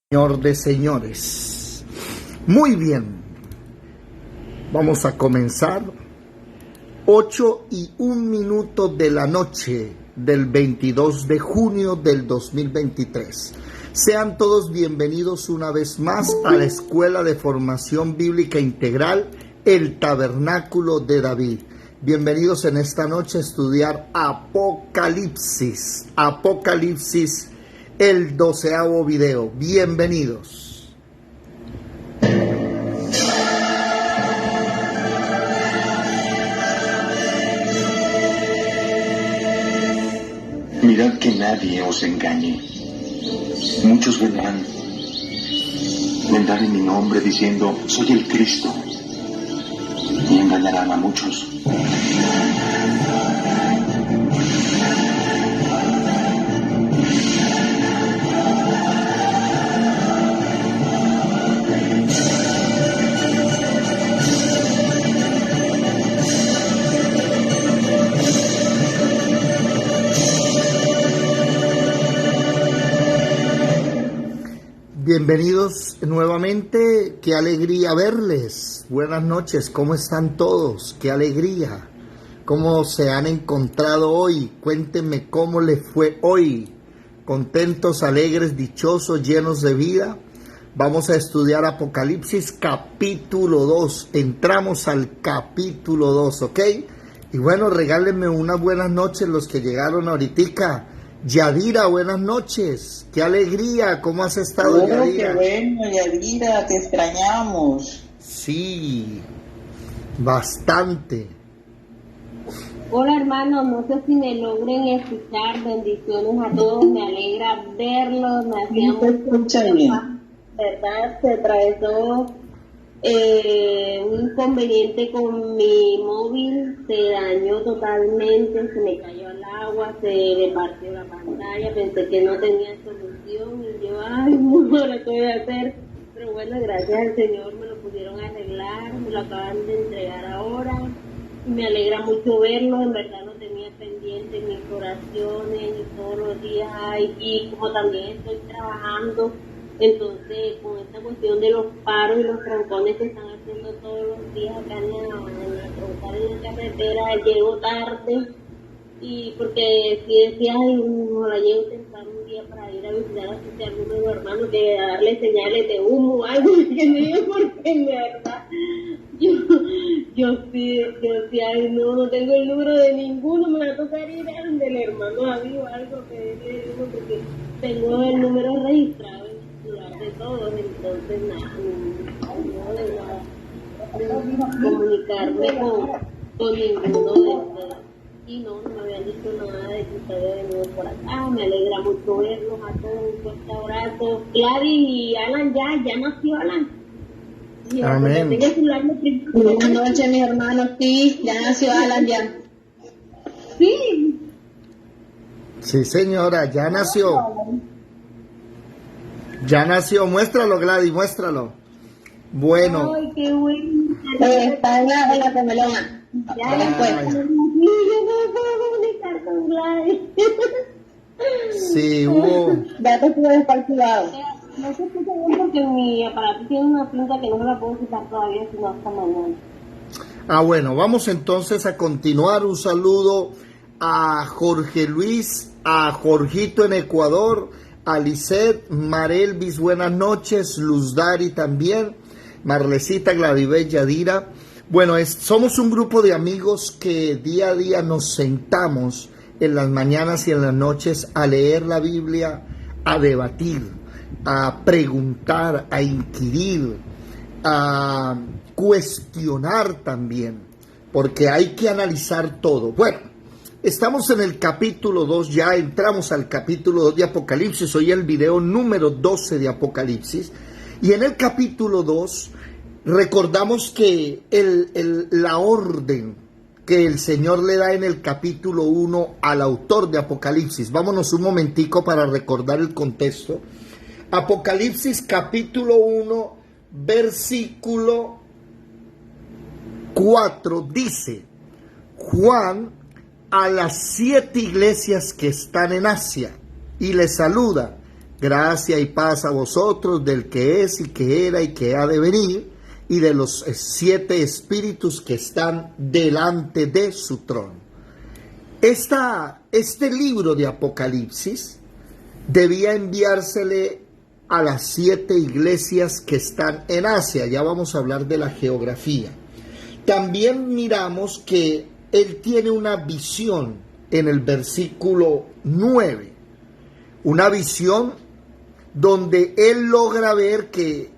Señor de señores. Muy bien, vamos a comenzar. 8:01 de la noche del 22 de junio del 2023. Sean todos bienvenidos una vez más a la Escuela de Formación Bíblica Integral, el Tabernáculo de David. Bienvenidos en esta noche a estudiar Apocalipsis. Apocalipsis, el 12º video. Bienvenidos. Mirad que nadie os engañe. Muchos vendrán en mi nombre diciendo, soy el Cristo, y engañarán a muchos. Bienvenidos nuevamente, qué alegría verles. Buenas noches, ¿cómo están todos? Qué alegría. ¿Cómo se han encontrado hoy? Cuéntenme cómo les fue hoy. ¿Contentos, alegres, dichosos, llenos de vida? Vamos a estudiar Apocalipsis capítulo 2. Entramos al capítulo 2, ¿ok? Y bueno, regálenme unas buenas noches los que llegaron ahoritica. Yadira, buenas noches. Qué alegría, ¿cómo has estado, Yadira? Qué bueno, Yadira, te extrañamos. Sí, bastante. Hola hermanos, no sé si me logren escuchar. Bendiciones a todos, me alegra verlos, me hacía No te escucha bien. ¿Verdad? Se atravesó un inconveniente con mi móvil, se dañó totalmente, se me cayó al agua, se le partió la pantalla, pensé que no tenía solución y yo, ay, no lo voy a hacer. Pero bueno, gracias al Señor me lo pudieron arreglar, me lo acaban de entregar ahora. Me alegra mucho verlo, en verdad lo tenía pendiente en mis oraciones y todos los días, y como también estoy trabajando, entonces con esta cuestión de los paros y los trancones que están haciendo todos los días acá en la troncal en la carretera, llego tarde, y porque si decía, ay, ojalá llego temprano un día para ir a visitar a algunos de los hermanos, que darle señales de humo o algo, porque en verdad yo sí, ay, no tengo el número de ninguno, me va a tocar ir al del hermano David o algo que le digo, porque tengo el número registrado en el celular de todos, entonces no comunicarme con ninguno de ustedes. Y no me habían dicho nada de que ustedes de nuevo por acá. Me alegra mucho verlos a todos, un fuerte abrazo. Gladys y Alan, ya nació Alan. Amén. Buenas noches, mis hermanos. Sí, ya nació Alan ya. Sí. Sí, señora, ya nació. Ya nació, muéstralo, Gladys, muéstralo. Bueno. Ay, qué bueno. Está en la comelona. Ya después. Yo no me puedo comunicar con Gladys. Sí, hubo. Ya te puedes estar privado. No se escucha bien porque mi aparato tiene una cinta que no me la puedo quitar todavía, sino hasta mañana. Bueno, vamos entonces a continuar. Un saludo a Jorge Luis, a Jorgito en Ecuador, a Lisette, Marelvis, buenas noches, Luz Dari también, Marlecita, Gladibet, Yadira. Bueno, somos un grupo de amigos que día a día nos sentamos en las mañanas y en las noches a leer la Biblia, a debatir, a preguntar, a inquirir, a cuestionar también, porque hay que analizar todo. Bueno, estamos en el capítulo 2, ya entramos al capítulo 2 de Apocalipsis, hoy el video número 12 de Apocalipsis, y en el capítulo 2 recordamos que la orden que el Señor le da en el capítulo 1 al autor de Apocalipsis. Vámonos un momentico para recordar el contexto. Apocalipsis capítulo 1, versículo 4 dice: Juan a las 7 iglesias que están en Asia y les saluda. Gracia y paz a vosotros del que es y que era y que ha de venir, y de los 7 espíritus que están delante de su trono. Este libro de Apocalipsis debía enviársele a las 7 iglesias que están en Asia. Ya vamos a hablar de la geografía. También miramos que él tiene una visión en el versículo 9. Una visión donde él logra ver que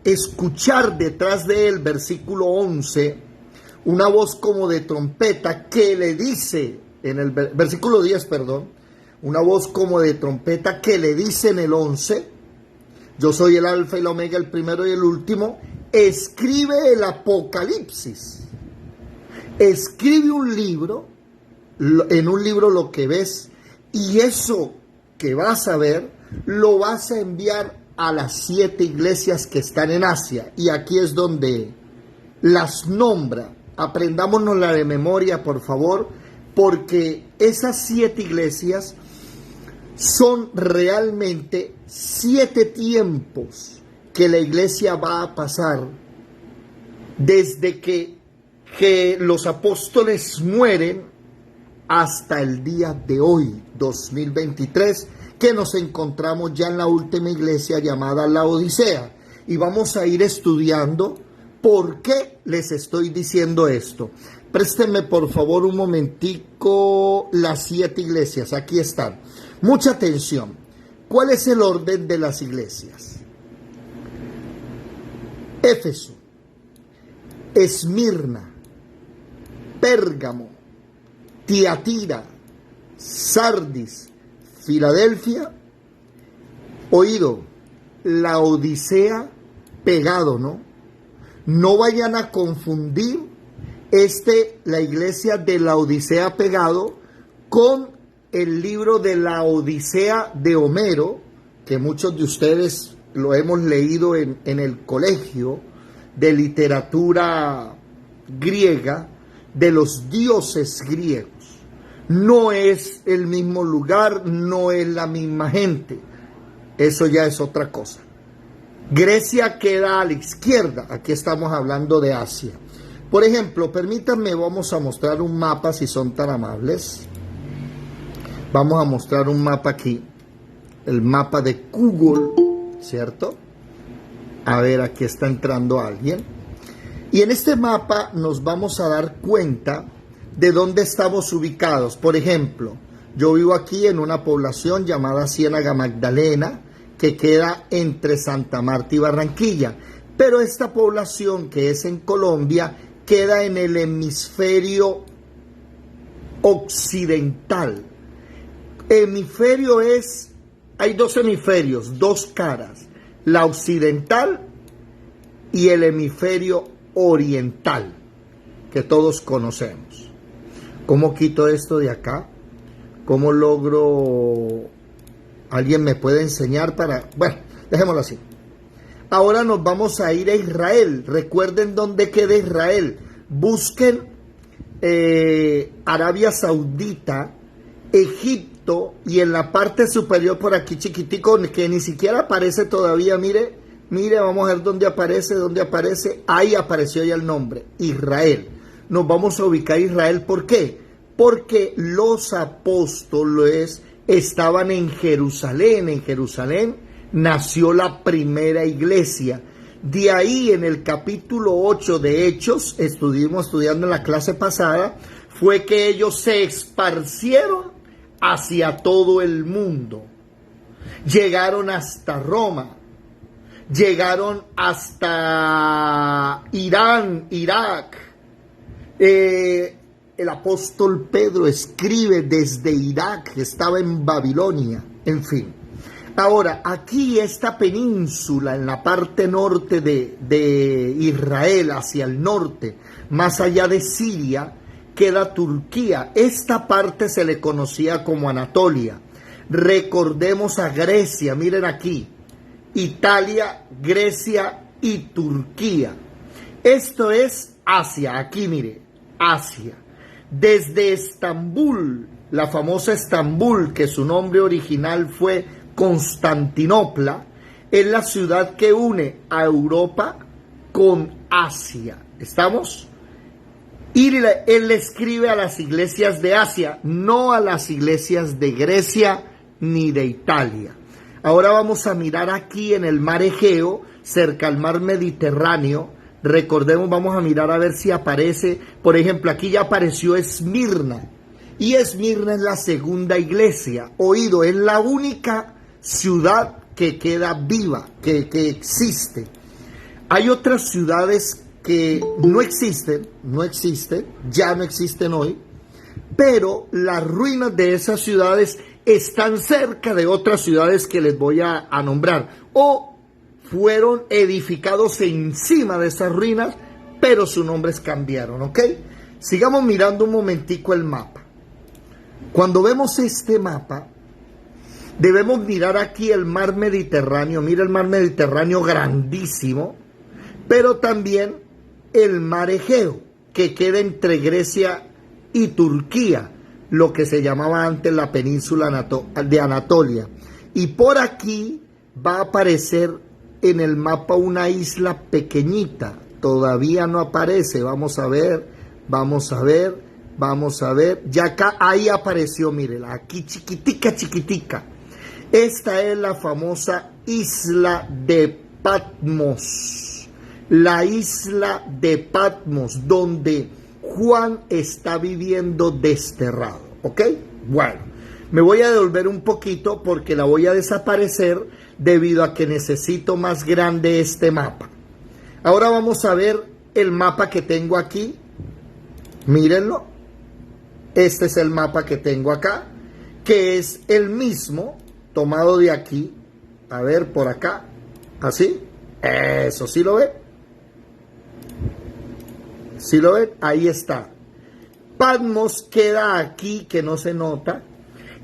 escuchar detrás de él, versículo 11, una voz como de trompeta que le dice, en el versículo 10, perdón, una voz como de trompeta que le dice en el 11, yo soy el alfa y la omega, el primero y el último, escribe el Apocalipsis, escribe un libro, en un libro lo que ves, y eso que vas a ver, lo vas a enviar a las 7 iglesias que están en Asia. Y aquí es donde las nombra. Aprendámonos la de memoria, por favor, porque esas 7 iglesias son realmente 7 tiempos que la iglesia va a pasar desde que los apóstoles mueren hasta el día de hoy, 2023, que nos encontramos ya en la última iglesia llamada Laodicea. Y vamos a ir estudiando por qué les estoy diciendo esto. Préstenme por favor un momentico las 7 iglesias, aquí están. Mucha atención. ¿Cuál es el orden de las iglesias? Éfeso, Esmirna, Pérgamo, Tiatira, Sardis, Filadelfia, oído, Laodicea, pegado, ¿no? No vayan a confundir la iglesia de Laodicea pegado con el libro de la Odisea de Homero, que muchos de ustedes lo hemos leído en el colegio de literatura griega, de los dioses griegos. No es el mismo lugar, no es la misma gente. Eso ya es otra cosa. Grecia queda a la izquierda. Aquí estamos hablando de Asia. Por ejemplo, permítanme, vamos a mostrar un mapa si son tan amables. Vamos a mostrar un mapa aquí. El mapa de Google, ¿cierto? A ver, aquí está entrando alguien. Y en este mapa nos vamos a dar cuenta de dónde estamos ubicados. Por ejemplo, yo vivo aquí en una población llamada Ciénaga Magdalena, que queda entre Santa Marta y Barranquilla. Pero esta población, que es en Colombia, queda en el hemisferio occidental. Hemisferio hay 2 hemisferios, 2 caras, la occidental y el hemisferio oriental, que todos conocemos. ¿Cómo quito esto de acá? ¿Cómo logro? ¿Alguien me puede enseñar para...? Bueno, dejémoslo así. Ahora nos vamos a ir a Israel. Recuerden dónde queda Israel. Busquen Arabia Saudita, Egipto, y en la parte superior por aquí chiquitico, que ni siquiera aparece todavía, mire, vamos a ver dónde aparece. Ahí apareció ya el nombre, Israel. Nos vamos a ubicar Israel. ¿Por qué? Porque los apóstoles estaban en Jerusalén. En Jerusalén nació la primera iglesia. De ahí, en el capítulo 8 de Hechos, estuvimos estudiando en la clase pasada, fue que ellos se esparcieron hacia todo el mundo. Llegaron hasta Roma, llegaron hasta Irán, Irak. El apóstol Pedro escribe desde Irak, que estaba en Babilonia, en fin. Ahora, aquí esta península en la parte norte de Israel, hacia el norte, más allá de Siria, queda Turquía. Esta parte se le conocía como Anatolia. Recordemos a Grecia, miren aquí, Italia, Grecia y Turquía. Esto es Asia, aquí mire, Asia. Desde Estambul, la famosa Estambul, que su nombre original fue Constantinopla es la ciudad que une a Europa con Asia. ¿Estamos? Y él le escribe a las iglesias de Asia, no a las iglesias de Grecia ni de Italia. Ahora vamos a mirar aquí en el mar Egeo, cerca al mar Mediterráneo. Recordemos, vamos a mirar a ver si aparece. Por ejemplo, aquí ya apareció Esmirna. Y Esmirna es la segunda iglesia. Oído, es la única ciudad que queda viva, que existe. Hay otras ciudades que no existen, ya no existen hoy, pero las ruinas de esas ciudades están cerca de otras ciudades que les voy a nombrar, o fueron edificados encima de esas ruinas, pero sus nombres cambiaron, ¿ok? Sigamos mirando un momentico el mapa. Cuando vemos este mapa, debemos mirar aquí el mar Mediterráneo. Mira el mar Mediterráneo grandísimo, pero también el mar Egeo, que queda entre Grecia y Turquía, lo que se llamaba antes la península de Anatolia. Y por aquí va a aparecer en el mapa una isla pequeñita, todavía no aparece, vamos a ver, ya acá, ahí apareció, mírela, aquí chiquitica. Esta es la famosa isla de Patmos. La isla de Patmos, donde Juan está viviendo desterrado, ¿ok? Bueno, me voy a devolver un poquito porque la voy a desaparecer debido a que necesito más grande este mapa. Ahora vamos a ver el mapa que tengo aquí. Mírenlo. Este es el mapa que tengo acá, que es el mismo tomado de aquí. A ver, por acá, así. Eso, ¿sí lo ven? ¿Sí lo ven? Ahí está. Patmos queda aquí, que no se nota.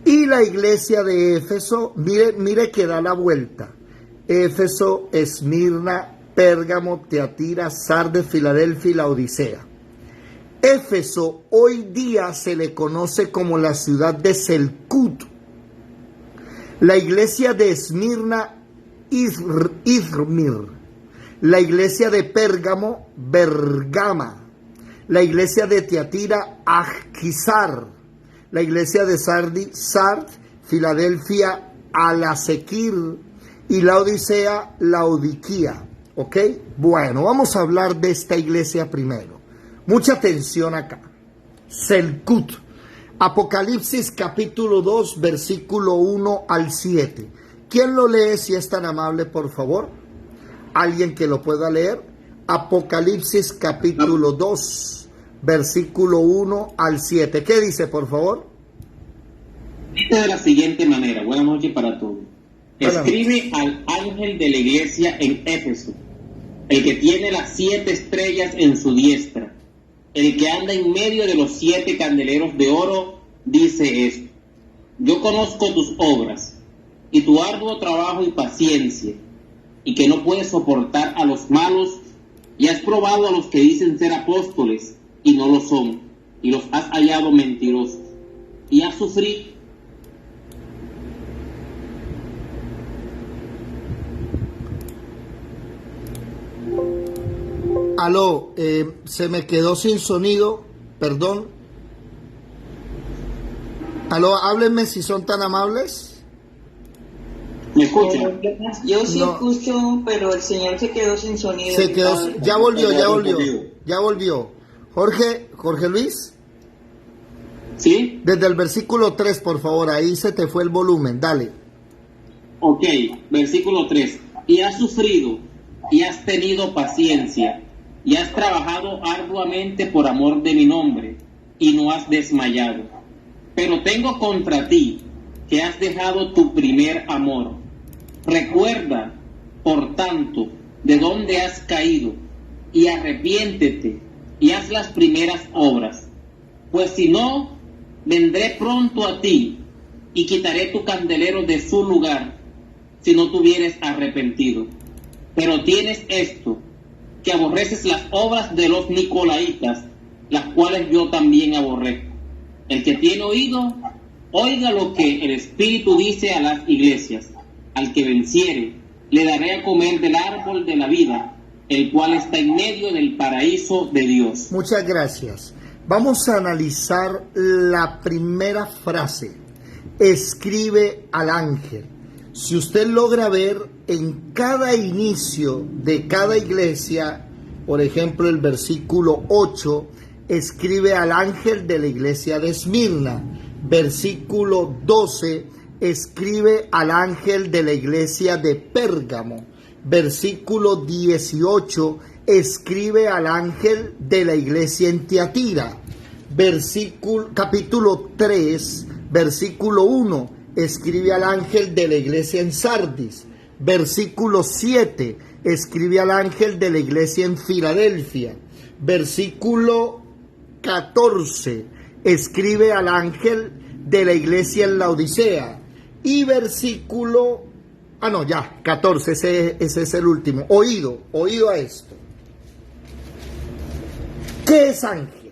Y la iglesia de Éfeso, mire que da la vuelta. Éfeso, Esmirna, Pérgamo, Teatira, Sardes, Filadelfia y la Odisea. Éfeso hoy día se le conoce como la ciudad de Selkut. La iglesia de Esmirna, Izmir. La iglesia de Pérgamo, Bergama. La iglesia de Teatira, Akhisar. La iglesia de Sard, Filadelfia, Alasequir. Y la Odisea, Laodiquía. ¿Ok? Bueno, vamos a hablar de esta iglesia primero. Mucha atención acá. Selkut. Apocalipsis capítulo 2, versículo 1 al 7. ¿Quién lo lee si es tan amable, por favor? ¿Alguien que lo pueda leer? Apocalipsis capítulo 2, versículo 1 al 7. ¿Qué dice, por favor? Dice de la siguiente manera. Buenas noches para todos. Escribe al ángel de la iglesia en Éfeso, el que tiene las 7 estrellas en su diestra, el que anda en medio de los 7 candeleros de oro, dice esto: yo conozco tus obras, y tu arduo trabajo y paciencia, y que no puedes soportar a los malos, y has probado a los que dicen ser apóstoles, y no lo son, y los has hallado mentirosos, y has sufrido. Aló, se me quedó sin sonido, perdón. Aló, háblenme si son tan amables. ¿Me escuchan? Yo sí No. escucho, pero el señor se quedó sin sonido. Se quedó, ya volvió. Jorge Luis, ¿Sí? desde el versículo 3, por favor, ahí se te fue el volumen, dale. Ok, versículo 3. Y has sufrido, y has tenido paciencia, y has trabajado arduamente por amor de mi nombre, y no has desmayado. Pero tengo contra ti que has dejado tu primer amor. Recuerda, por tanto, de dónde has caído, y arrepiéntete, y haz las primeras obras. Pues si no, vendré pronto a ti, y quitaré tu candelero de su lugar, si no te hubieres arrepentido. Pero tienes esto, que aborreces las obras de los nicolaitas, las cuales yo también aborrezco. El que tiene oído, oiga lo que el Espíritu dice a las iglesias. al que venciere, le daré a comer del árbol de la vida, el cual está en medio del paraíso de Dios. Muchas gracias. Vamos a analizar la primera frase. Escribe al ángel. Si usted logra ver en cada inicio de cada iglesia, por ejemplo el versículo 8, escribe al ángel de la iglesia de Esmirna. Versículo 12, escribe al ángel de la iglesia de Pérgamo. Versículo 18, escribe al ángel de la iglesia en Tiatira. Capítulo 3, versículo 1, escribe al ángel de la iglesia en Sardis. Versículo 7, escribe al ángel de la iglesia en Filadelfia. Versículo 14, escribe al ángel de la iglesia en Laodicea. Y versículo 14, ese es el último. Oído a esto. ¿Qué es ángel?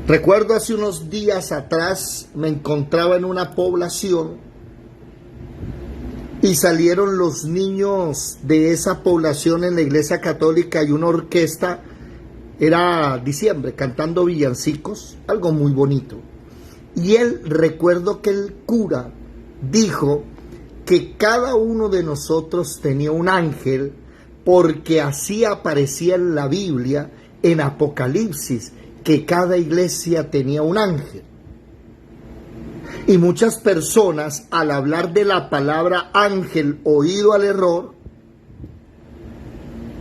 Recuerdo hace unos días atrás me encontraba en una población y salieron los niños de esa población en la iglesia católica y una orquesta, era diciembre, cantando villancicos, algo muy bonito. Y recuerdo que el cura dijo que cada uno de nosotros tenía un ángel, porque así aparecía en la Biblia, en Apocalipsis, que cada iglesia tenía un ángel. Y muchas personas, al hablar de la palabra ángel oído al error,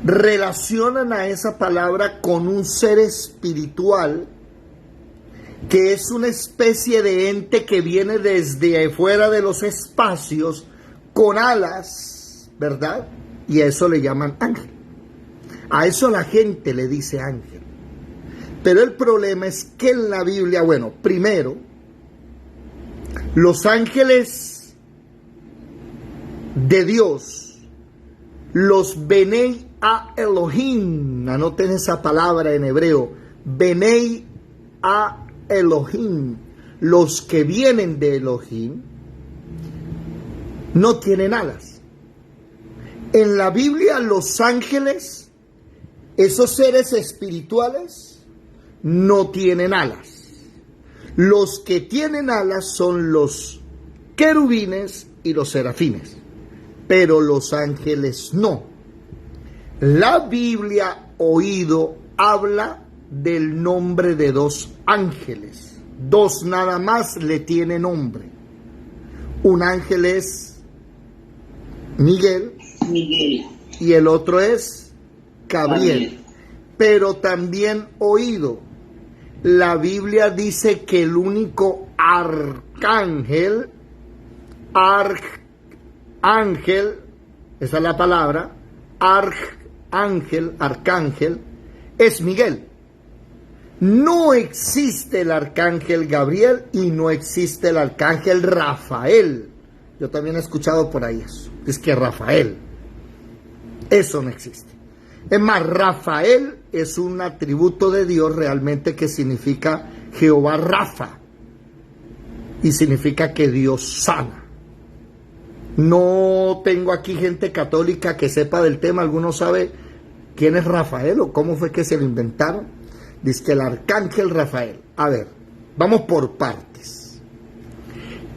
relacionan a esa palabra con un ser espiritual que es una especie de ente que viene desde fuera de los espacios con alas, ¿verdad? Y a eso le llaman ángel. A eso la gente le dice ángel. Pero el problema es que en la Biblia, primero, los ángeles de Dios, los Benei a Elohim, anoten esa palabra en hebreo, Benei a Elohim, los que vienen de Elohim, no tienen alas. En la Biblia los ángeles, esos seres espirituales, no tienen alas. Los que tienen alas son los querubines y los serafines, pero los ángeles no. La Biblia, habla del nombre de dos ángeles. Dos nada más le tiene nombre. Un ángel es Miguel y el otro es Gabriel. Pero también la Biblia dice que el único arcángel, esa es la palabra, arcángel, es Miguel. No existe el arcángel Gabriel y no existe el arcángel Rafael. Yo también he escuchado por ahí eso. Es que Rafael, eso no existe. Es más, Rafael es un atributo de Dios realmente que significa Jehová Rafa. Y significa que Dios sana. No tengo aquí gente católica que sepa del tema. ¿Alguno sabe quién es Rafael o cómo fue que se lo inventaron? Dice que el arcángel Rafael. A ver, vamos por partes.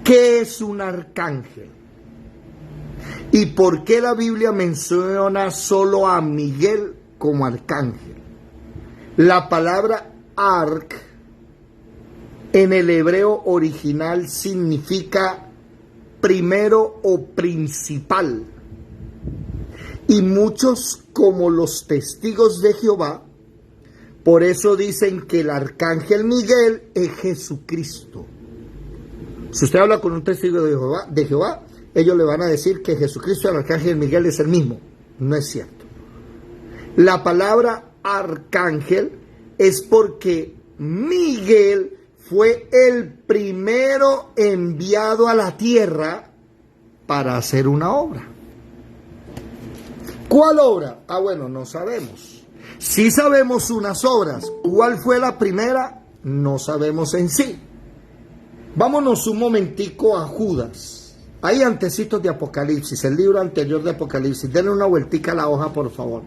¿Qué es un arcángel? ¿Y por qué la Biblia menciona solo a Miguel como arcángel? La palabra arc en el hebreo original significa primero o principal. Y muchos, como los testigos de Jehová, por eso dicen que el arcángel Miguel es Jesucristo. Si usted habla con un testigo de Jehová, ellos le van a decir que Jesucristo y el arcángel Miguel es el mismo. No es cierto. La palabra arcángel es porque Miguel fue el primero enviado a la tierra para hacer una obra. ¿Cuál obra? No sabemos. Sí sabemos unas obras. ¿Cuál fue la primera? No sabemos en sí. Vámonos un momentico a Judas. Ahí antecitos de Apocalipsis, el libro anterior de Apocalipsis. Denle una vueltica a la hoja, por favor.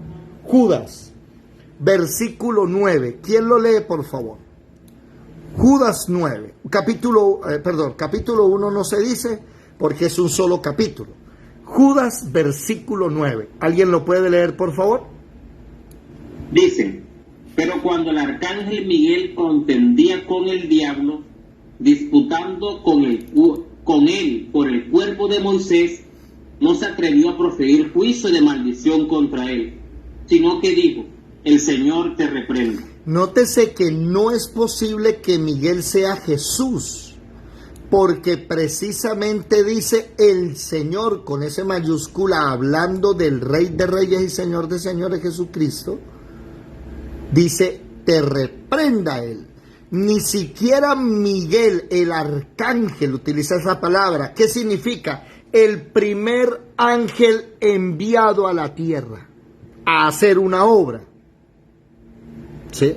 Judas, versículo 9. ¿Quién lo lee, por favor? Judas 9. Capítulo 1 no se dice porque es un solo capítulo. Judas, versículo 9. ¿Alguien lo puede leer, por favor? Dice: pero cuando el arcángel Miguel contendía con el diablo, disputando con él por el cuerpo de Moisés, no se atrevió a proferir juicio de maldición contra él, sino que dijo: el Señor te reprenda. Nótese que no es posible que Miguel sea Jesús, porque precisamente dice el Señor con ese mayúscula, hablando del Rey de Reyes y Señor de Señores, Jesucristo. Dice, te reprenda él. Ni siquiera Miguel, el arcángel, utiliza esa palabra. ¿Qué significa? El primer ángel enviado a la tierra a hacer una obra. ¿Sí?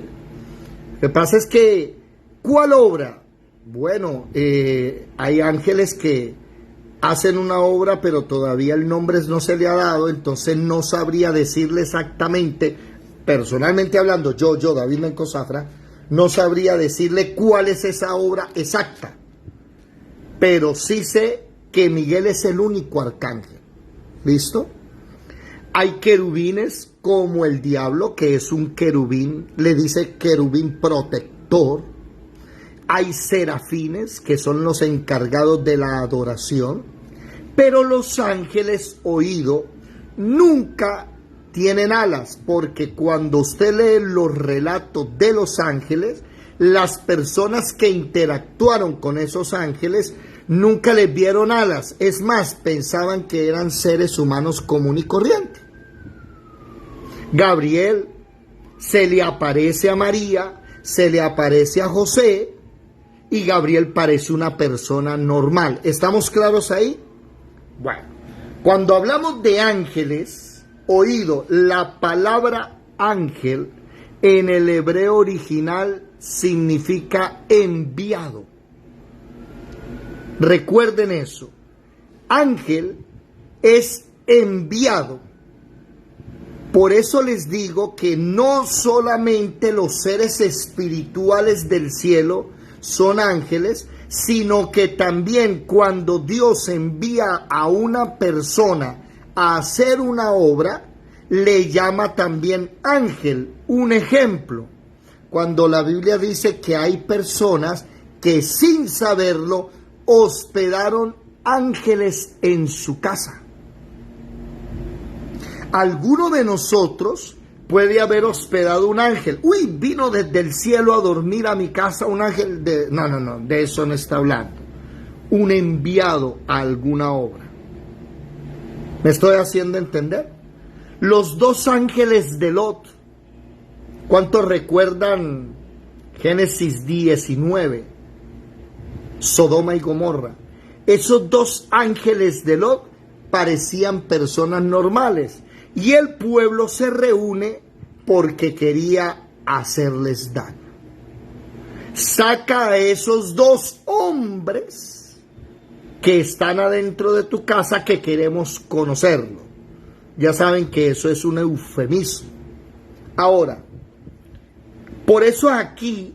Lo que pasa es que, ¿cuál obra? Bueno, hay ángeles que hacen una obra, pero todavía el nombre no se le ha dado, entonces no sabría decirle exactamente, personalmente hablando, yo, David Menco Zafra, no sabría decirle cuál es esa obra exacta, pero sí sé que Miguel es el único arcángel. ¿Listo? Hay querubines como el diablo, que es un querubín, le dice querubín protector. Hay serafines, que son los encargados de la adoración. Pero los ángeles, oído, nunca tienen alas, porque cuando usted lee los relatos de los ángeles, las personas que interactuaron con esos ángeles nunca les vieron alas. Es más, pensaban que eran seres humanos común y corriente. Gabriel se le aparece a María, se le aparece a José, y Gabriel parece una persona normal. ¿Estamos claros ahí? Bueno, cuando hablamos de ángeles, oído, la palabra ángel en el hebreo original significa enviado. Recuerden eso. Ángel es enviado. Por eso les digo que no solamente los seres espirituales del cielo son ángeles, sino que también cuando Dios envía a una persona a hacer una obra, le llama también ángel. Un ejemplo, cuando la Biblia dice que hay personas que sin saberlo hospedaron ángeles en su casa. Alguno de nosotros puede haber hospedado un ángel. Uy, vino desde el cielo a dormir a mi casa un ángel de... No, de eso no está hablando. Un enviado a alguna obra. ¿Me estoy haciendo entender? Los dos ángeles de Lot. ¿Cuántos recuerdan Génesis 19? Sodoma y Gomorra. Esos dos ángeles de Lot parecían personas normales. Y el pueblo se reúne porque quería hacerles daño. Saca a esos dos hombres que están adentro de tu casa, que queremos conocerlo. Ya saben que eso es un eufemismo. Ahora, por eso aquí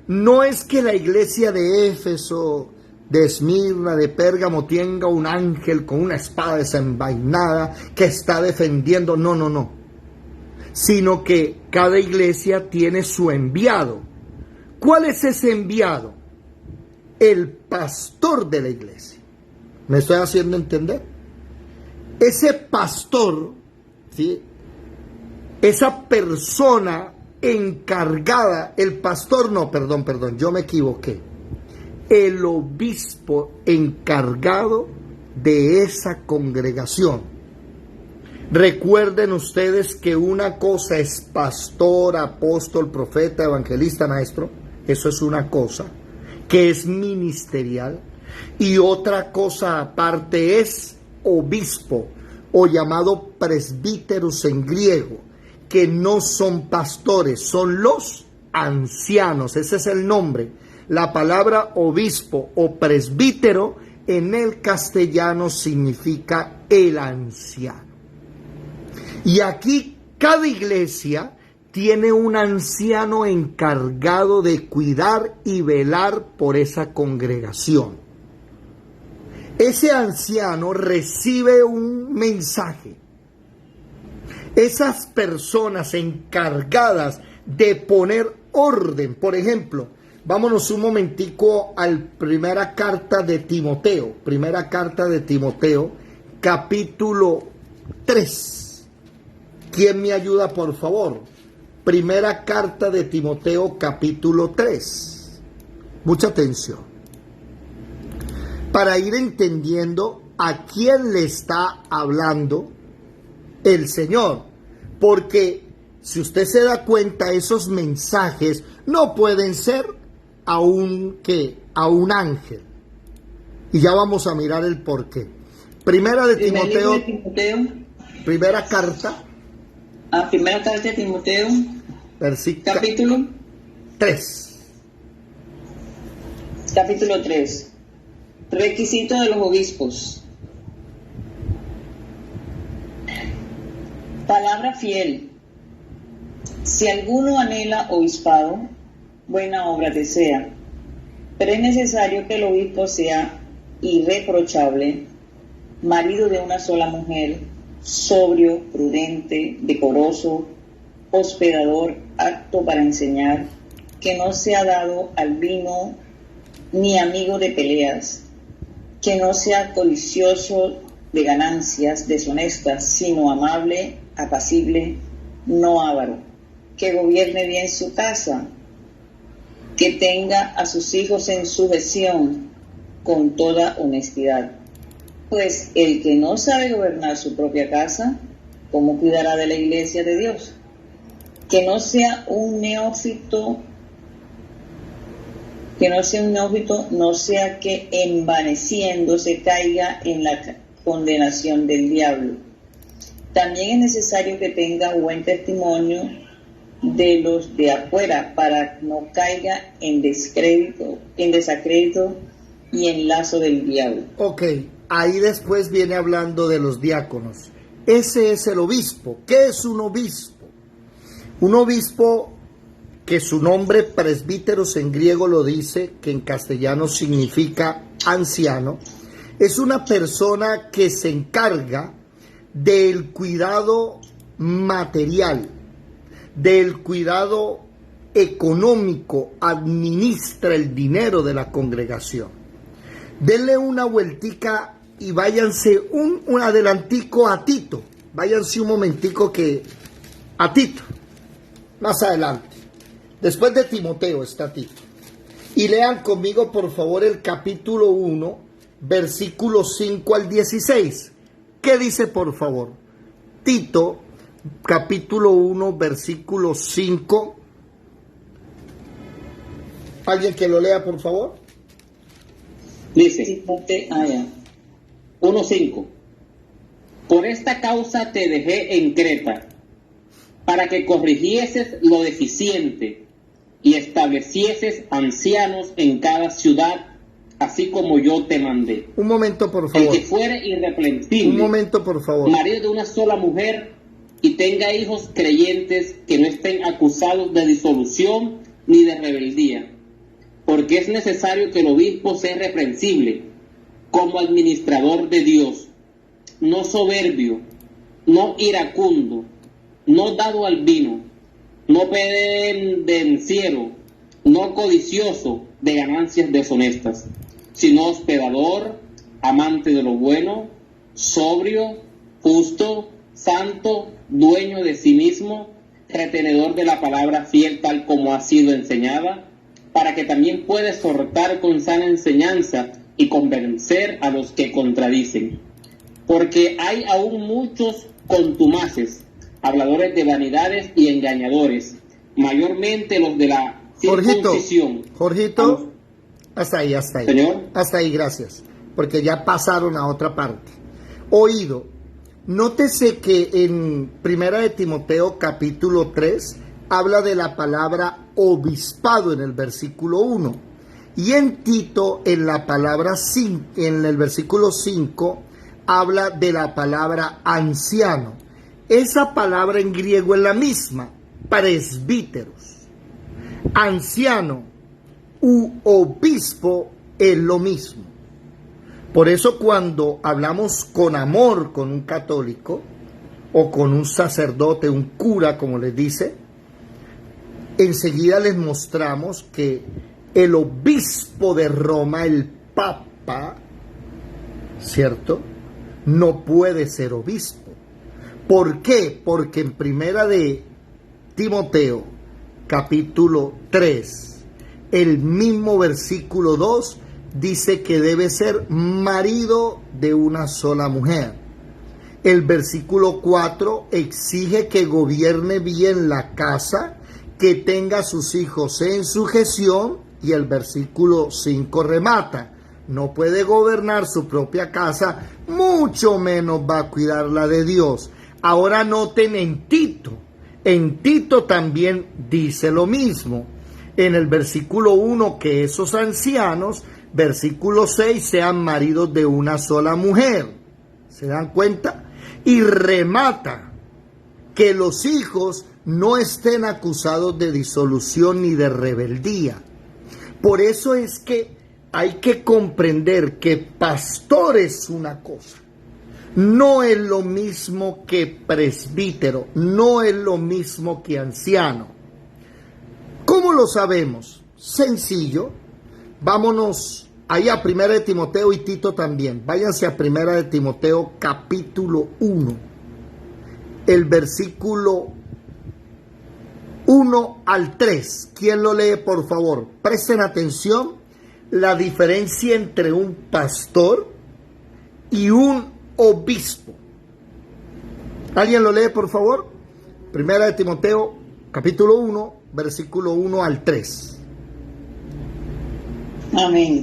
no es que la iglesia de Éfeso, de Esmirna, de Pérgamo tenga un ángel con una espada desenvainada que está defendiendo, no, sino que cada iglesia tiene su enviado. ¿Cuál es ese enviado? El pastor de la iglesia. ¿Me estoy haciendo entender? Ese pastor, ¿sí? Esa persona encargada, el pastor, no, perdón, yo me equivoqué. El obispo encargado de esa congregación. Recuerden ustedes que una cosa es pastor, apóstol, profeta, evangelista, maestro. Eso es una cosa que es ministerial. Y otra cosa aparte es obispo, o llamado presbíteros en griego, que no son pastores, son los ancianos. Ese es el nombre. La palabra obispo o presbítero en el castellano significa el anciano. Y aquí cada iglesia tiene un anciano encargado de cuidar y velar por esa congregación. Ese anciano recibe un mensaje. Esas personas encargadas de poner orden, por ejemplo, vámonos un momentico a la primera carta de Timoteo, capítulo 3. ¿Quién me ayuda, por favor? Primera carta de Timoteo, capítulo 3. Mucha atención. Para ir entendiendo a quién le está hablando el Señor. Porque si usted se da cuenta, esos mensajes no pueden ser a un ángel. Y ya vamos a mirar el porqué. Primera de Timoteo. Primera carta. Primera carta de Timoteo. Capítulo 3. Capítulo 3. Requisito de los obispos. Palabra fiel. Si alguno anhela obispado, buena obra desea. Pero es necesario que el obispo sea irreprochable, marido de una sola mujer, sobrio, prudente, decoroso, hospedador, apto para enseñar, que no sea dado al vino ni amigo de peleas, que no sea codicioso de ganancias deshonestas, sino amable, apacible, no avaro, que gobierne bien su casa, que tenga a sus hijos en sujeción con toda honestidad. Pues el que no sabe gobernar su propia casa, ¿cómo cuidará de la iglesia de Dios? Que no sea un neófito, no sea que envaneciéndose caiga en la condenación del diablo. También es necesario que tenga buen testimonio de los de afuera, para que no caiga en desacrédito y en lazo del diablo. Ok, ahí después viene hablando de los diáconos. Ese es el obispo. ¿Qué es un obispo? Un obispo, que su nombre presbíteros en griego lo dice, que en castellano significa anciano, es una persona que se encarga del cuidado material, del cuidado económico, administra el dinero de la congregación. Denle una vueltica y váyanse un adelantico a Tito. Váyanse un momentico a Tito, más adelante. Después de Timoteo está Tito. Y lean conmigo, por favor, el capítulo 1, versículos 5 al 16. ¿Qué dice, por favor? Tito, capítulo 1, versículo 5. ¿Alguien que lo lea, por favor? Dice, 1:5. Por esta causa te dejé en Creta, para que corrigieses lo deficiente y establecieses ancianos en cada ciudad, así como yo te mandé. Un momento, por favor. El que fuere irreprensible, un momento, por favor, marido de una sola mujer, y tenga hijos creyentes que no estén acusados de disolución ni de rebeldía, porque es necesario que el obispo sea irreprensible, como administrador de Dios, no soberbio, no iracundo, no dado al vino, no pendenciero, no codicioso de ganancias deshonestas, sino hospedador, amante de lo bueno, sobrio, justo, santo, dueño de sí mismo, retenedor de la palabra fiel tal como ha sido enseñada, para que también pueda exhortar con sana enseñanza y convencer a los que contradicen. Porque hay aún muchos contumaces, habladores de vanidades y engañadores, mayormente los de la circuncisión. Jorgito, hasta ahí. Señor. Hasta ahí, gracias, porque ya pasaron a otra parte. Oído, nótese que en Primera de Timoteo capítulo 3 habla de la palabra obispado en el versículo 1. Y en Tito, en la palabra en el versículo 5, habla de la palabra anciano. Esa palabra en griego es la misma, presbíteros. Anciano u obispo es lo mismo. Por eso cuando hablamos con amor con un católico o con un sacerdote, un cura, como les dice, enseguida les mostramos que el obispo de Roma, el papa, ¿cierto?, no puede ser obispo. ¿Por qué? Porque en primera de Timoteo, capítulo 3, el mismo versículo 2, dice que debe ser marido de una sola mujer. El versículo 4 exige que gobierne bien la casa, que tenga a sus hijos en sujeción, y el versículo 5 remata: no puede gobernar su propia casa, mucho menos va a cuidar la de Dios. Ahora noten en Tito también dice lo mismo. En el versículo 1 que esos ancianos, versículo 6, sean maridos de una sola mujer. ¿Se dan cuenta? Y remata que los hijos no estén acusados de disolución ni de rebeldía. Por eso es que hay que comprender que pastor es una cosa, no es lo mismo que presbítero, no es lo mismo que anciano. ¿Cómo lo sabemos? Sencillo. Vámonos ahí a Primera de Timoteo y Tito también. Váyanse a Primera de Timoteo capítulo 1, el versículo 1 al 3. ¿Quién lo lee, por favor? Presten atención, la diferencia entre un pastor y un obispo. ¿Alguien lo lee, por favor? Primera de Timoteo capítulo 1, versículo 1 al 3. Amén.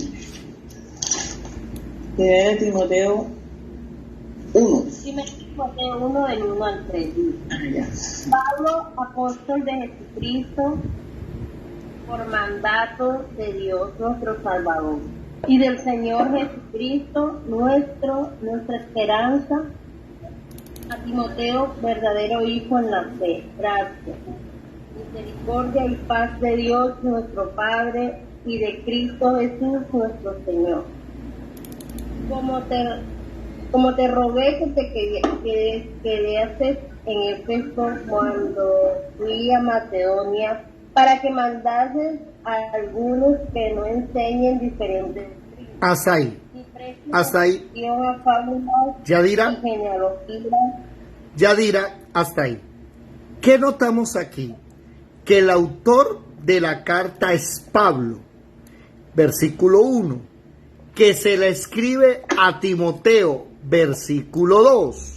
Primera de Timoteo 1. Timoteo 1 del 1 al 3. Ya. Pablo, apóstol de Jesucristo, por mandato de Dios nuestro Salvador y del Señor Jesucristo, nuestra esperanza, a Timoteo, verdadero hijo en la fe. Gracias, misericordia y paz de Dios nuestro Padre y de Cristo Jesús nuestro Señor. Como te rogué que te quedases en Éfeso cuando fui a Macedonia, para que mandases a algunos que no enseñen diferentes doctrinas. Hasta ahí. Yadira, hasta ahí. ¿Qué notamos aquí? Que el autor de la carta es Pablo, versículo 1, que se le escribe a Timoteo, versículo 2.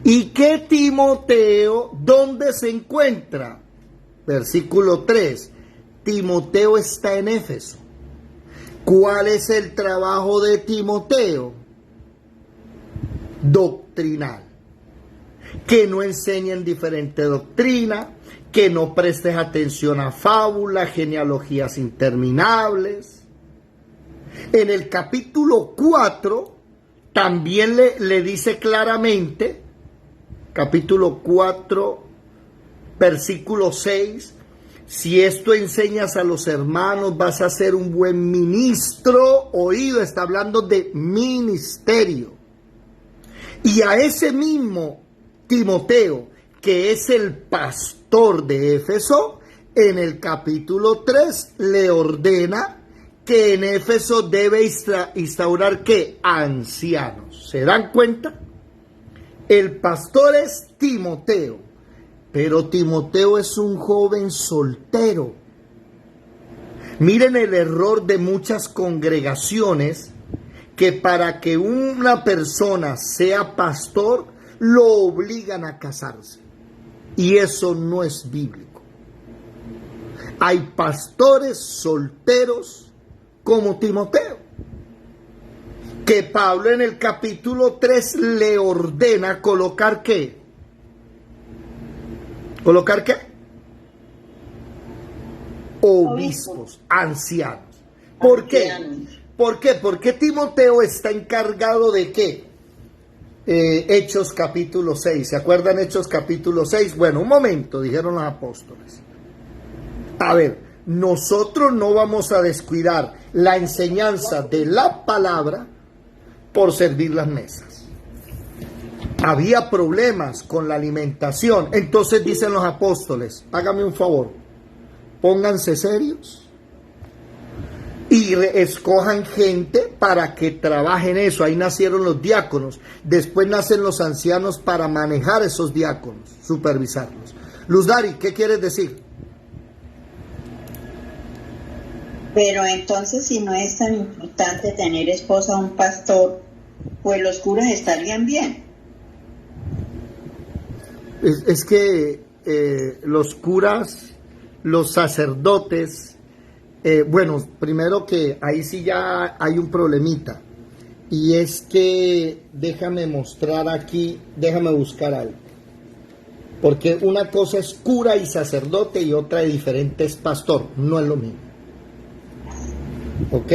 ¿Y que Timoteo dónde se encuentra? Versículo 3. Timoteo está en Éfeso. ¿Cuál es el trabajo de Timoteo? Doctrinal. Que no enseñen diferente doctrina, que no prestes atención a fábulas, genealogías interminables. En el capítulo 4 también le dice claramente, capítulo 4, versículo 6, si esto enseñas a los hermanos, vas a ser un buen ministro. Oído, está hablando de ministerio. Y a ese mismo Timoteo, que es el pastor de Éfeso, en el capítulo 3 le ordena que en Éfeso debe instaurar ¿qué? Ancianos. ¿Se dan cuenta? El pastor es Timoteo, pero Timoteo es un joven soltero. Miren el error de muchas congregaciones, que para que una persona sea pastor, lo obligan a casarse. Y eso no es bíblico. Hay pastores solteros como Timoteo, que Pablo en el capítulo 3 le ordena colocar ¿qué? ¿Colocar qué? Obispos, ancianos. ¿Por qué? ancianos. ¿Por qué? Porque Timoteo está encargado de qué? Hechos capítulo 6. ¿Se acuerdan Hechos capítulo 6? Bueno, un momento, dijeron los apóstoles. A ver, nosotros no vamos a descuidar la enseñanza de la palabra por servir las mesas. Había problemas con la alimentación. Entonces dicen los apóstoles, hágame un favor, pónganse serios y escojan gente para que trabajen eso. Ahí nacieron los diáconos. Después nacen los ancianos para manejar esos diáconos, supervisarlos. Luz Dari, ¿qué quieres decir? Pero entonces, si no es tan importante tener esposa a un pastor, pues los curas estarían bien. Es que los curas, los sacerdotes, bueno, primero que ahí sí ya hay un problemita, y es que déjame mostrar aquí, déjame buscar algo, porque una cosa es cura y sacerdote y otra diferente es pastor, no es lo mismo. ¿Ok?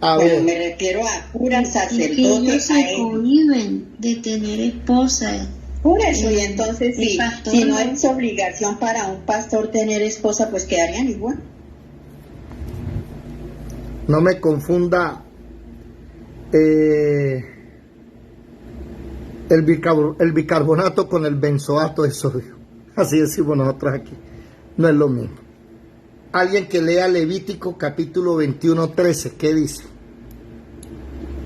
A Bueno, ver, me refiero a curas, Y que sacerdotes, ellos a se él. cohiben de tener esposa. Por eso, y entonces El sí, pastor si no no. es obligación para un pastor tener esposa, pues quedarían igual. no me confunda el bicarbonato con el benzoato de sodio. Así decimos nosotros aquí. No es lo mismo. Alguien que lea Levítico capítulo 21:13, ¿qué dice?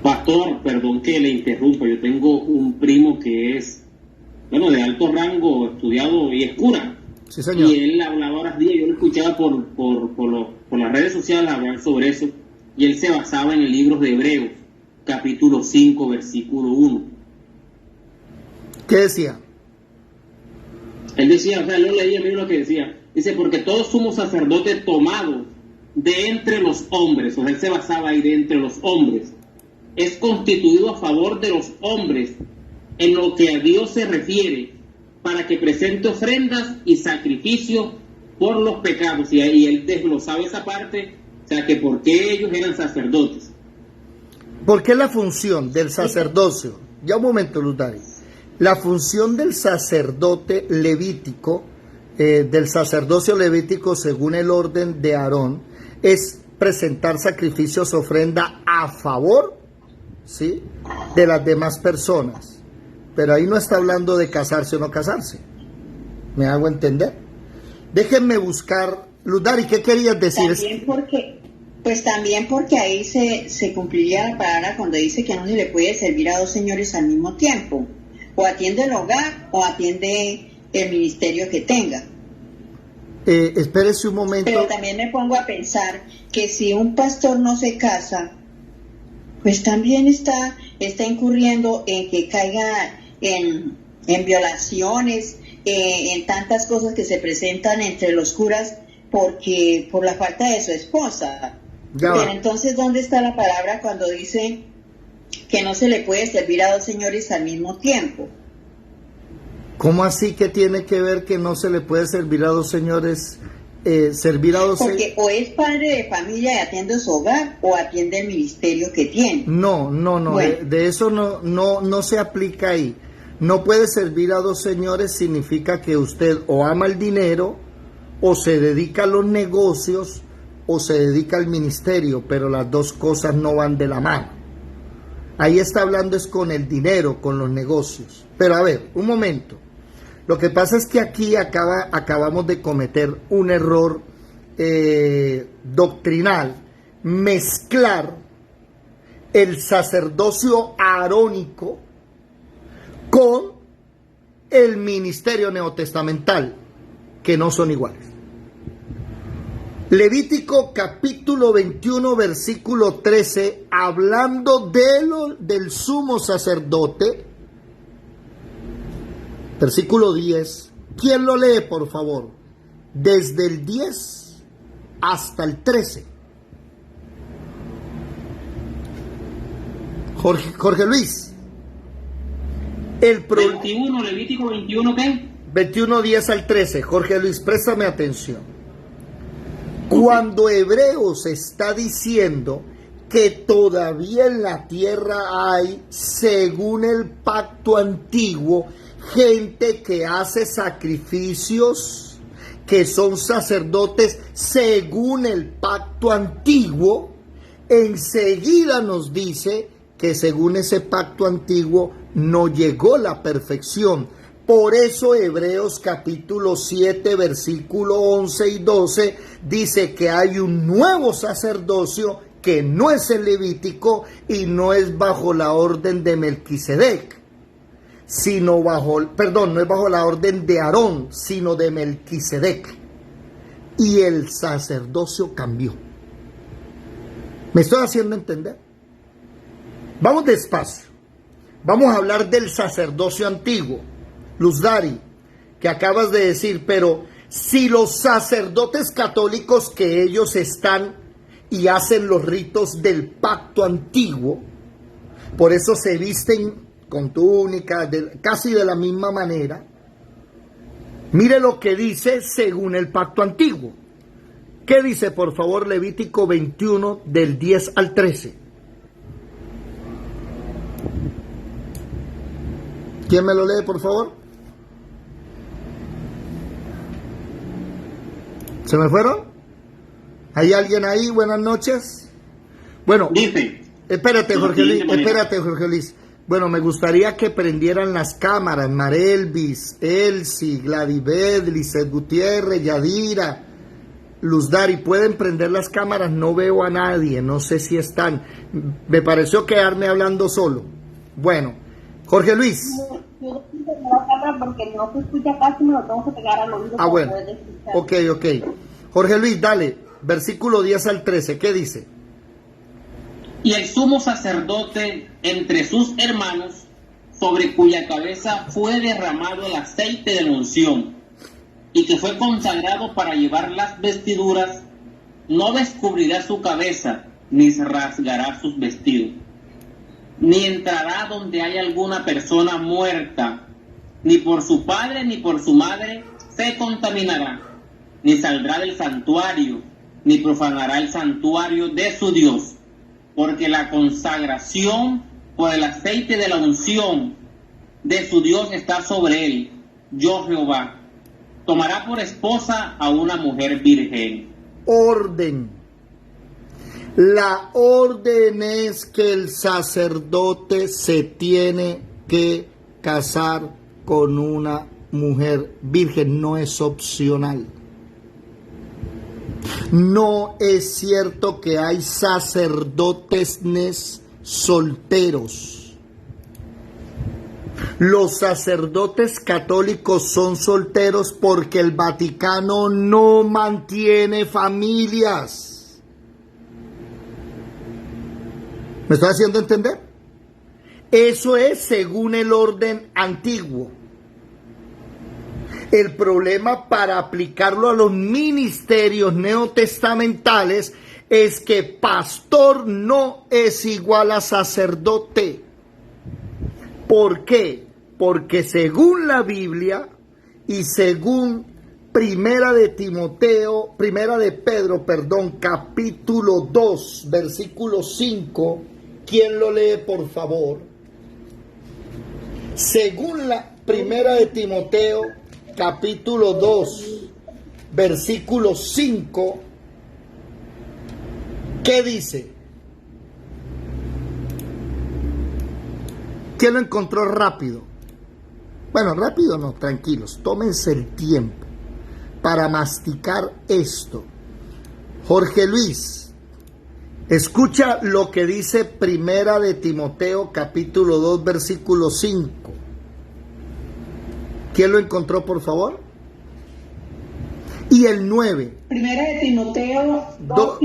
Pastor, perdón que le interrumpa, yo tengo un primo que es, bueno, de alto rango, estudiado y es cura. Sí, señor. Y él hablaba horas días, yo lo escuchaba por las redes sociales hablar sobre eso, y él se basaba en el libro de Hebreos, capítulo 5, versículo 1. ¿Qué decía? Él decía, o sea, yo leía, mira lo que decía, dice, porque todos somos sacerdotes tomados de entre los hombres, o sea, él se basaba ahí de entre los hombres, es constituido a favor de los hombres en lo que a Dios se refiere, para que presente ofrendas y sacrificios por los pecados. Y ahí él desglosaba esa parte, o sea, que por qué ellos eran sacerdotes. ¿Por qué la función del sacerdocio? Ya un momento, Luz Dari. La función del sacerdote levítico, del sacerdocio levítico según el orden de Aarón, es presentar sacrificios, ofrenda a favor, ¿sí?, de las demás personas. Pero ahí no está hablando de casarse o no casarse. ¿Me hago entender? Déjenme buscar. Luz Dari, ¿qué querías decir? También porque ahí se cumpliría la palabra cuando dice que no se le puede servir a dos señores al mismo tiempo. O atiende el hogar o atiende el ministerio que tenga. Espérese un momento. Pero también me pongo a pensar que si un pastor no se casa, pues también está incurriendo en que caiga en violaciones, en tantas cosas que se presentan entre los curas por la falta de su esposa. Pero entonces, ¿dónde está la palabra cuando dice que no se le puede servir a dos señores al mismo tiempo? ¿Cómo así que tiene que ver que no se le puede servir a dos señores? Porque o es padre de familia y atiende su hogar o atiende el ministerio que tiene. No, bueno. de eso no se aplica ahí. No puede servir a dos señores significa que usted o ama el dinero o se dedica a los negocios o se dedica al ministerio, pero las dos cosas no van de la mano. Ahí está hablando es con el dinero, con los negocios. Pero a ver, un momento. Lo que pasa es que aquí acabamos de cometer un error doctrinal, mezclar el sacerdocio arónico con el ministerio neotestamental, que no son iguales. Levítico capítulo 21, versículo 13, hablando del sumo sacerdote. Versículo 10. ¿Quién lo lee, por favor? Desde el 10 hasta el 13. Jorge Luis. 21, Levítico 21, ¿qué? 21, 10 al 13. Jorge Luis, préstame atención. Cuando Hebreos está diciendo que todavía en la tierra hay, según el pacto antiguo, gente que hace sacrificios, que son sacerdotes según el pacto antiguo, enseguida nos dice que según ese pacto antiguo no llegó la perfección. Por eso Hebreos capítulo 7, versículo 11 y 12 dice que hay un nuevo sacerdocio que no es el levítico y no es bajo la orden de Melquisedec, sino no es bajo la orden de Aarón, sino de Melquisedec. Y el sacerdocio cambió. ¿Me estoy haciendo entender? Vamos despacio. Vamos a hablar del sacerdocio antiguo. Luz Dari, que acabas de decir, pero si los sacerdotes católicos que ellos están y hacen los ritos del pacto antiguo, por eso se visten con túnica, casi de la misma manera. Mire lo que dice según el pacto antiguo. ¿Qué dice, por favor, Levítico 21, del 10 al 13? ¿Quién me lo lee, por favor? ¿Se me fueron? ¿Hay alguien ahí? Buenas noches. Bueno, dice, espérate, Jorge Luis. Bueno, me gustaría que prendieran las cámaras. Marelvis, Elsie, Gladibet, Lizeth Gutiérrez, Yadira, Luz Dari. ¿Pueden prender las cámaras? No veo a nadie, no sé si están. Me pareció quedarme hablando solo. Bueno, Jorge Luis. Yo la cámara porque no se escucha casi, me lo tengo que pegar al oído. Bueno. Ok. Jorge Luis, dale. Versículo 10 al 13, ¿qué dice? Y el sumo sacerdote entre sus hermanos, sobre cuya cabeza fue derramado el aceite de la unción, y que fue consagrado para llevar las vestiduras, no descubrirá su cabeza, ni se rasgará sus vestidos, ni entrará donde haya alguna persona muerta, ni por su padre ni por su madre se contaminará, ni saldrá del santuario, ni profanará el santuario de su Dios, porque la consagración por el aceite de la unción de su Dios está sobre él. Yo, Jehová, tomará por esposa a una mujer virgen. Orden. La orden es que el sacerdote se tiene que casar con una mujer virgen, no es opcional. No es cierto que hay sacerdotes solteros. Los sacerdotes católicos son solteros porque el Vaticano no mantiene familias. ¿Me estoy haciendo entender? Eso es según el orden antiguo. El problema para aplicarlo a los ministerios neotestamentales es que pastor no es igual a sacerdote. ¿Por qué? Porque según la Biblia y según Primera de Pedro, capítulo 2, versículo 5, ¿quién lo lee, por favor? Según la Primera de Timoteo, capítulo 2, versículo 5, ¿qué dice? ¿Quién lo encontró rápido? Bueno, rápido no, tranquilos, tómense el tiempo para masticar esto. Jorge Luis, escucha lo que dice Primera de Timoteo, capítulo 2, versículo 5. ¿Quién lo encontró, por favor? Y el 9. Primera de Timoteo 2,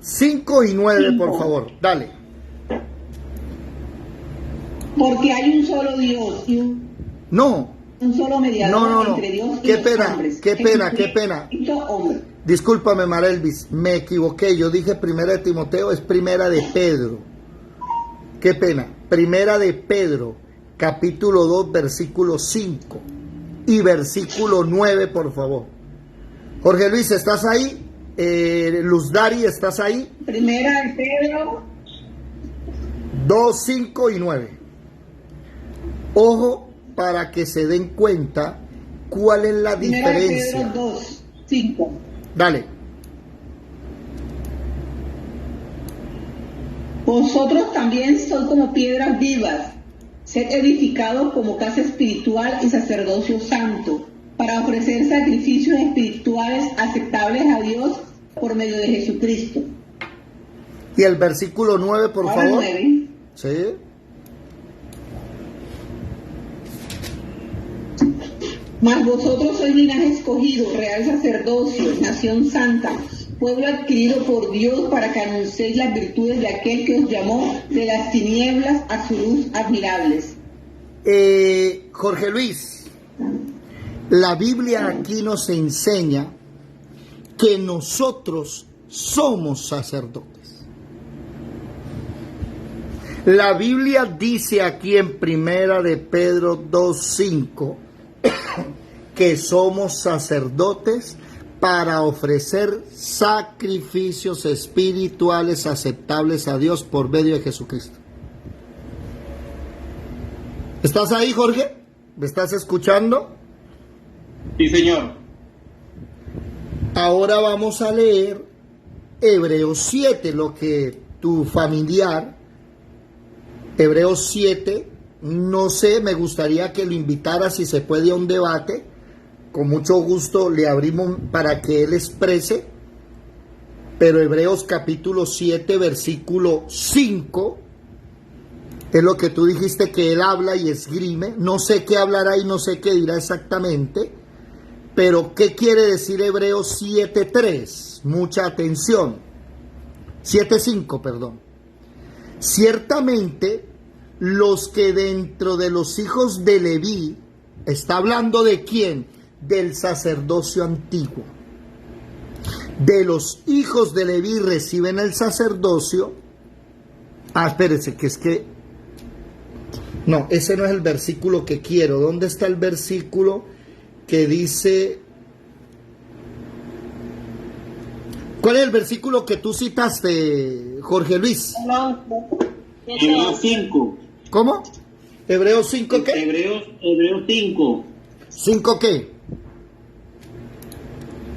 5 y 9, por favor. Dale. Porque hay un solo Dios y un solo mediador entre Dios y los hombres. Qué pena. Discúlpame, Marelvis, me equivoqué. Yo dije Primera de Timoteo, es Primera de Pedro. Qué pena. Primera de Pedro, capítulo 2, versículo 5 y versículo 9, por favor. Jorge Luis, ¿estás ahí? Luz Dari, ¿estás ahí? Primera de Pedro. 2, 5 y 9. Ojo para que se den cuenta cuál es la Primera de diferencia. Pedro 2, 5. Dale. Vosotros también sois como piedras vivas, sed edificados como casa espiritual y sacerdocio santo, para ofrecer sacrificios espirituales aceptables a Dios por medio de Jesucristo. Y el versículo 9, por Ahora favor. 9. Sí. Mas vosotros sois linaje escogido, real sacerdocio, nación santa, pueblo adquirido por Dios para que anunciéis las virtudes de aquel que os llamó de las tinieblas a su luz admirables. Jorge Luis, la Biblia aquí nos enseña que nosotros somos sacerdotes. La Biblia dice aquí en Primera de Pedro 2:5 que somos sacerdotes para ofrecer sacrificios espirituales aceptables a Dios por medio de Jesucristo. ¿Estás ahí, Jorge? ¿Me estás escuchando? Sí, señor. Ahora vamos a leer Hebreos 7, lo que tu familiar, Hebreos 7, no sé, me gustaría que lo invitara si se puede a un debate. Con mucho gusto le abrimos para que él exprese, pero Hebreos capítulo 7, versículo 5, es lo que tú dijiste que él habla y esgrime. No sé qué hablará y no sé qué dirá exactamente, pero ¿qué quiere decir Hebreos 7:3? Mucha atención. 7:5, perdón. Ciertamente, los que dentro de los hijos de Leví, está hablando de quién, del sacerdocio antiguo, de los hijos de Leví reciben el sacerdocio. Espérese, que es que no, ese no es el versículo que quiero. ¿Dónde está el versículo que dice? ¿Cuál es el versículo que tú citaste, Jorge Luis? Hebreos 5. ¿Cómo? ¿Hebreos 5 qué? Hebreos 5. ¿5 qué?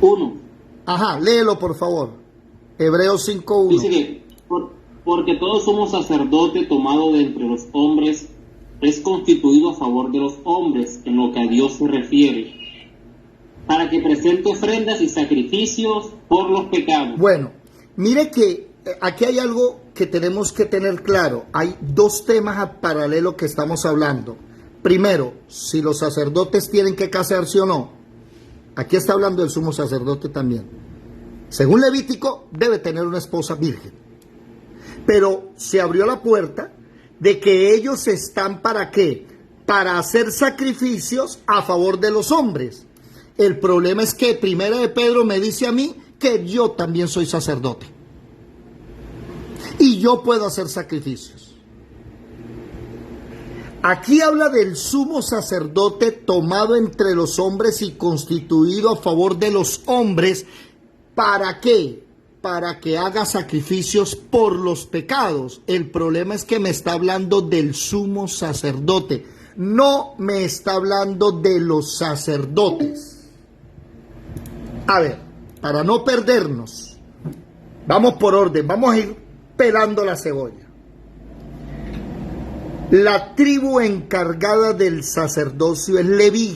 1. Ajá, léelo por favor. Hebreos 5:1. Dice que porque todos somos sacerdotes tomados de entre los hombres, es constituido a favor de los hombres en lo que a Dios se refiere, para que presente ofrendas y sacrificios por los pecados. Bueno, mire que aquí hay algo que tenemos que tener claro. Hay dos temas a paralelo que estamos hablando. Primero, si los sacerdotes tienen que casarse o no. Aquí está hablando del sumo sacerdote también. Según Levítico, debe tener una esposa virgen. Pero se abrió la puerta de que ellos están ¿para qué? Para hacer sacrificios a favor de los hombres. El problema es que Primera de Pedro me dice a mí que yo también soy sacerdote. Y yo puedo hacer sacrificios. Aquí habla del sumo sacerdote tomado entre los hombres y constituido a favor de los hombres. ¿Para qué? Para que haga sacrificios por los pecados. El problema es que me está hablando del sumo sacerdote. No me está hablando de los sacerdotes. A ver, para no perdernos, vamos por orden, vamos a ir pelando la cebolla. La tribu encargada del sacerdocio es Leví,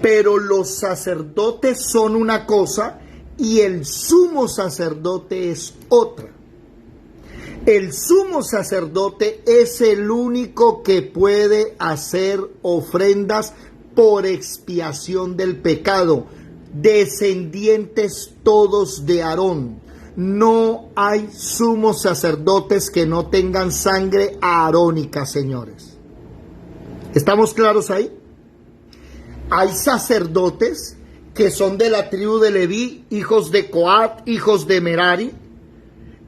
pero los sacerdotes son una cosa y el sumo sacerdote es otra. El sumo sacerdote es el único que puede hacer ofrendas por expiación del pecado, descendientes todos de Aarón. No hay sumos sacerdotes que no tengan sangre aarónica, señores. ¿Estamos claros ahí? Hay sacerdotes que son de la tribu de Leví, hijos de Coat, hijos de Merari.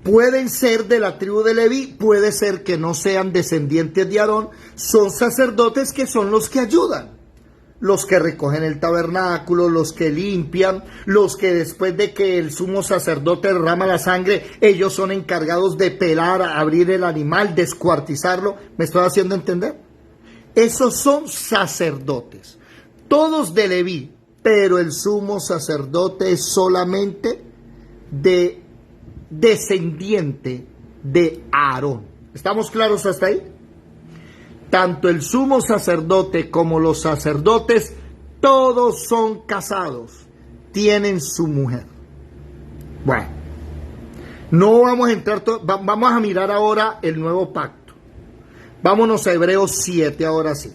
Pueden ser de la tribu de Leví, puede ser que no sean descendientes de Aarón. Son sacerdotes que son los que ayudan. los que recogen el tabernáculo, los que limpian, los que después de que el sumo sacerdote derrama la sangre, ellos son encargados de pelar, abrir el animal, descuartizarlo. ¿Me estoy haciendo entender? Esos son sacerdotes, todos de Leví, pero el sumo sacerdote es solamente descendiente de Aarón. ¿Estamos claros hasta ahí? Tanto el sumo sacerdote como los sacerdotes, todos son casados, tienen su mujer. Bueno, no vamos a entrar, vamos a mirar ahora el nuevo pacto. Vámonos a Hebreos 7 ahora sí.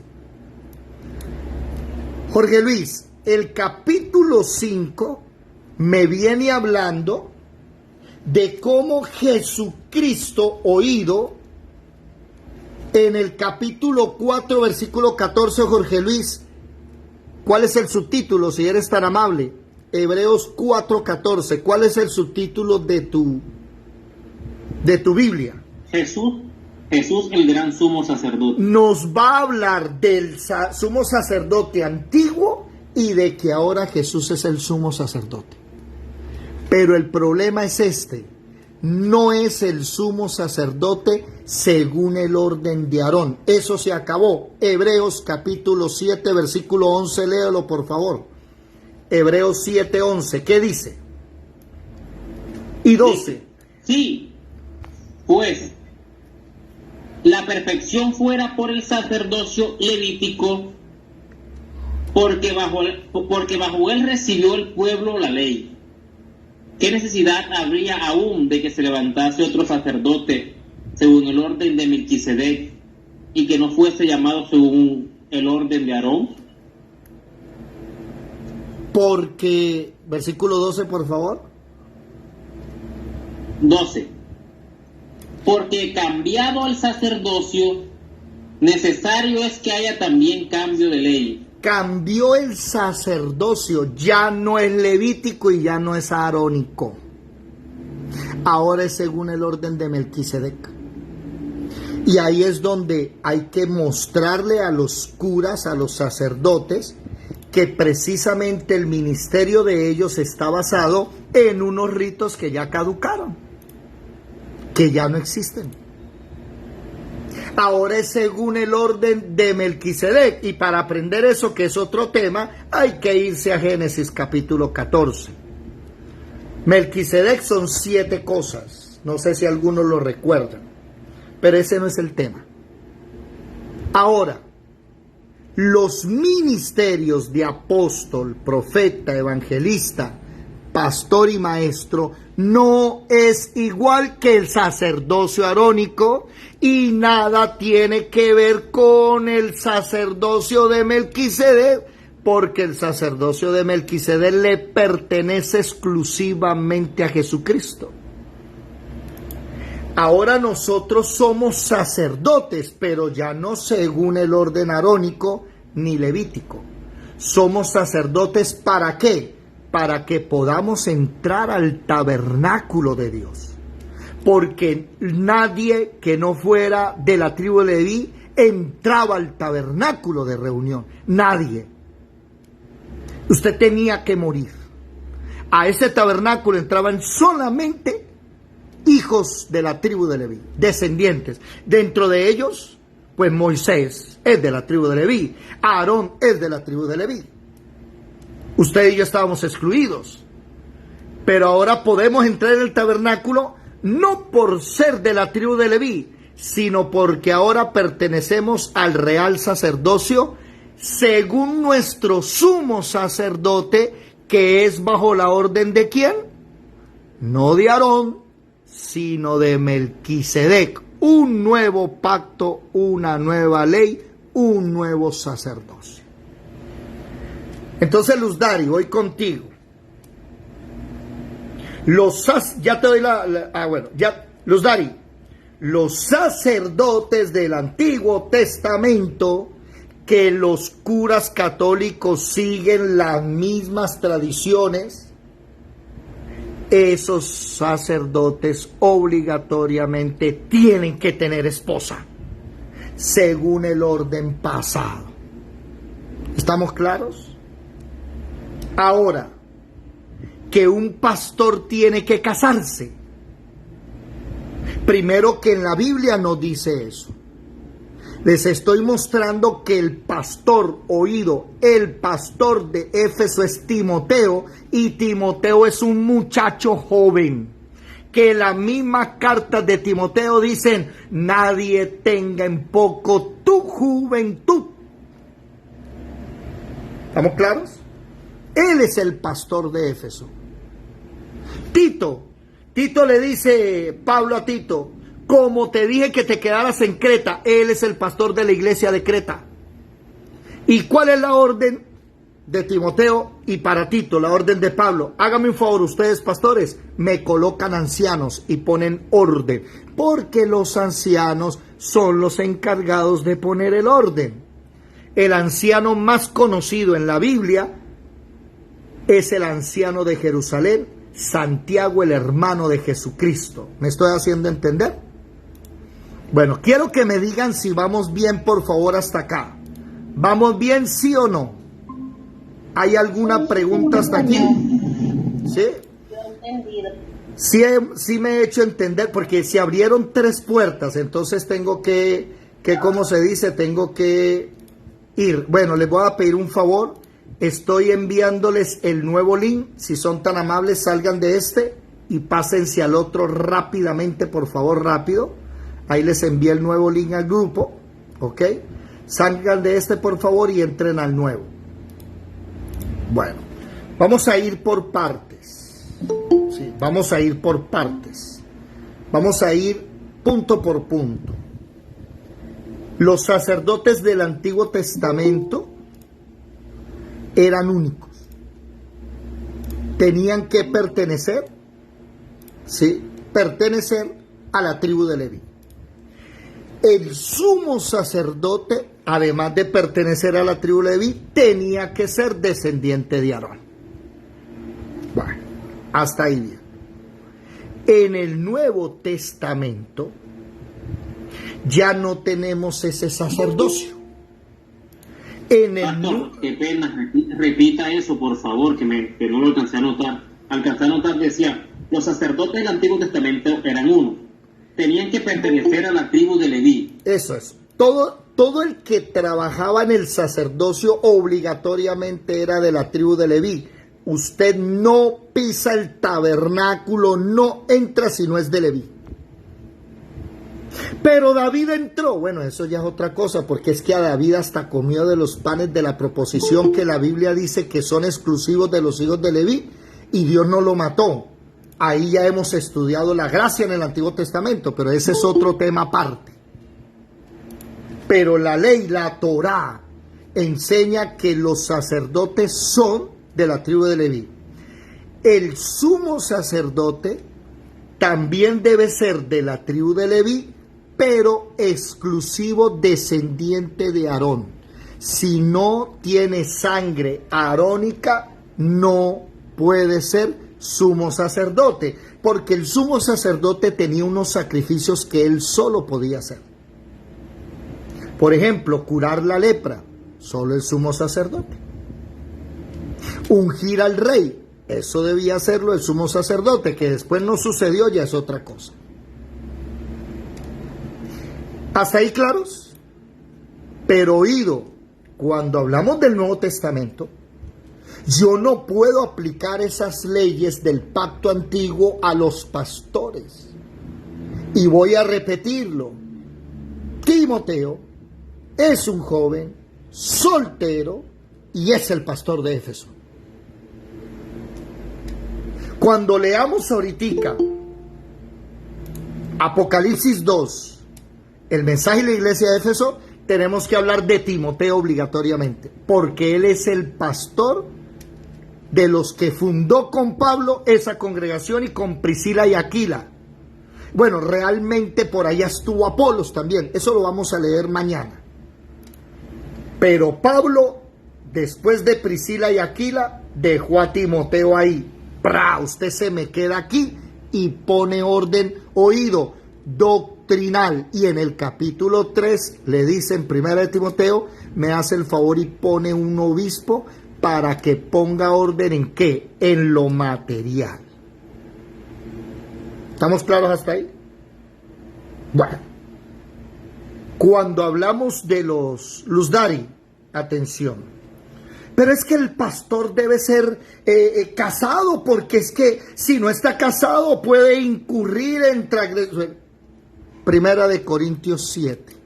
Jorge Luis, el capítulo 5 me viene hablando de cómo Jesucristo oído en el capítulo 4, versículo 14, Jorge Luis. ¿Cuál es el subtítulo, si eres tan amable? Hebreos 4, 14. ¿Cuál es el subtítulo de tu Biblia? Jesús el gran sumo sacerdote. Nos va a hablar del sumo sacerdote antiguo y de que ahora Jesús es el sumo sacerdote. Pero el problema es este: no es el sumo sacerdote según el orden de Aarón. Eso se acabó. Hebreos capítulo 7, versículo 11, léelo por favor. Hebreos 7, 11, ¿qué dice? Y 12. Sí, pues la perfección fuera por el sacerdocio levítico, porque bajo él recibió el pueblo la ley. ¿Qué necesidad habría aún de que se levantase otro sacerdote según el orden de Melquisedec y que no fuese llamado según el orden de Aarón? Porque, versículo 12, por favor. 12. Porque cambiado el sacerdocio, necesario es que haya también cambio de ley. Cambió el sacerdocio, ya no es levítico y ya no es arónico. Ahora es según el orden de Melquisedec. Y ahí es donde hay que mostrarle a los curas, a los sacerdotes, que precisamente el ministerio de ellos está basado en unos ritos que ya caducaron, que ya no existen. Ahora es según el orden de Melquisedec, y para aprender eso, que es otro tema, hay que irse a Génesis capítulo 14. Melquisedec son 7 cosas, no sé si algunos lo recuerdan, pero ese no es el tema. Ahora, los ministerios de apóstol, profeta, evangelista, pastor y maestro no es igual que el sacerdocio arónico y nada tiene que ver con el sacerdocio de Melquisedec, porque el sacerdocio de Melquisedec le pertenece exclusivamente a Jesucristo. Ahora nosotros somos sacerdotes, pero ya no según el orden arónico ni levítico. Somos sacerdotes, ¿para qué? Para que podamos entrar al tabernáculo de Dios. Porque nadie que no fuera de la tribu de Leví entraba al tabernáculo de reunión. Nadie. Usted tenía que morir. A ese tabernáculo entraban solamente hijos de la tribu de Leví, descendientes. Dentro de ellos, pues Moisés es de la tribu de Leví, Aarón es de la tribu de Leví. Usted y yo estábamos excluidos, pero ahora podemos entrar en el tabernáculo no por ser de la tribu de Leví, sino porque ahora pertenecemos al real sacerdocio según nuestro sumo sacerdote, que es bajo la orden de ¿quién? No de Aarón, sino de Melquisedec. Un nuevo pacto, una nueva ley, un nuevo sacerdocio. Entonces, Luz Dari, voy contigo. Ya te doy Luz Dari, los sacerdotes del Antiguo Testamento, que los curas católicos siguen las mismas tradiciones, esos sacerdotes obligatoriamente tienen que tener esposa, según el orden pasado. ¿Estamos claros? Ahora, que un pastor tiene que casarse. Primero, que en la Biblia no dice eso. Les estoy mostrando que el pastor, oído, el pastor de Éfeso es Timoteo, y Timoteo es un muchacho joven. Que la misma carta de Timoteo dicen: nadie tenga en poco tu juventud. ¿Estamos claros? Él es el pastor de Éfeso. Tito le dice Pablo a Tito: como te dije que te quedaras en Creta. Él es el pastor de la iglesia de Creta. ¿Y cuál es la orden de Timoteo y para Tito? La orden de Pablo: hágame un favor, ustedes pastores, me colocan ancianos y ponen orden, porque los ancianos son los encargados de poner el orden. El anciano más conocido en la Biblia es el anciano de Jerusalén, Santiago, el hermano de Jesucristo. ¿Me estoy haciendo entender? Bueno, quiero que me digan si vamos bien, por favor, hasta acá. ¿Vamos bien, sí o no? ¿Hay alguna pregunta hasta aquí? ¿Sí? Sí me he hecho entender, porque se abrieron 3 puertas, entonces tengo que ¿cómo se dice? Tengo que ir. Bueno, les voy a pedir un favor. Estoy enviándoles el nuevo link. Si son tan amables, salgan de este y pásense al otro rápidamente, por favor, rápido. Ahí les envié el nuevo link al grupo, ¿ok? Salgan de este, por favor, y entren al nuevo. Bueno, vamos a ir por partes. Sí, vamos a ir por partes. Vamos a ir punto por punto. Los sacerdotes del Antiguo Testamento eran únicos. Tenían que pertenecer, ¿sí? Pertenecer a la tribu de Leví. El sumo sacerdote, además de pertenecer a la tribu de Leví, tenía que ser descendiente de Aarón. Bueno, hasta ahí bien. En el Nuevo Testamento ya no tenemos ese sacerdocio. Pastor, qué pena, repita eso, por favor, que no lo alcancé a notar. Alcancé a notar, decía, los sacerdotes del Antiguo Testamento eran uno. Tenían que pertenecer a la tribu de Leví. Eso es. Todo el que trabajaba en el sacerdocio obligatoriamente era de la tribu de Leví. Usted no pisa el tabernáculo, no entra si no es de Leví. Pero David entró. Bueno, eso ya es otra cosa, porque es que a David hasta comió de los panes de la proposición que la Biblia dice que son exclusivos de los hijos de Leví, y Dios no lo mató. Ahí ya hemos estudiado la gracia en el Antiguo Testamento, pero ese es otro tema aparte. Pero la ley, la Torá, enseña que los sacerdotes son de la tribu de Leví. El sumo sacerdote también debe ser de la tribu de Leví, pero exclusivo descendiente de Aarón. Si no tiene sangre arónica, no puede ser sumo sacerdote, porque el sumo sacerdote tenía unos sacrificios que él solo podía hacer. Por ejemplo, curar la lepra, solo el sumo sacerdote. Ungir al rey, eso debía hacerlo el sumo sacerdote, que después no sucedió, ya es otra cosa. ¿Hasta ahí claros? Pero oído, cuando hablamos del Nuevo Testamento, yo no puedo aplicar esas leyes del pacto antiguo a los pastores. Y voy a repetirlo. Timoteo es un joven soltero y es el pastor de Éfeso. Cuando leamos ahorita Apocalipsis 2, el mensaje de la iglesia de Éfeso, tenemos que hablar de Timoteo obligatoriamente, porque él es el pastor de los que fundó con Pablo esa congregación y con Priscila y Aquila. Bueno, realmente por allá estuvo Apolos también, eso lo vamos a leer mañana. Pero Pablo, después de Priscila y Aquila, dejó a Timoteo ahí. Usted se me queda aquí y pone orden, oído, doctrinal. Y en el capítulo 3 le dice en 1 de Timoteo, me hace el favor y pone un obispo para que ponga orden ¿en qué? En lo material. ¿Estamos claros hasta ahí? Bueno, cuando hablamos de los Luzdari, atención. Pero es que el pastor debe ser casado, porque es que si no está casado puede incurrir en transgresión. Primera de Corintios 7.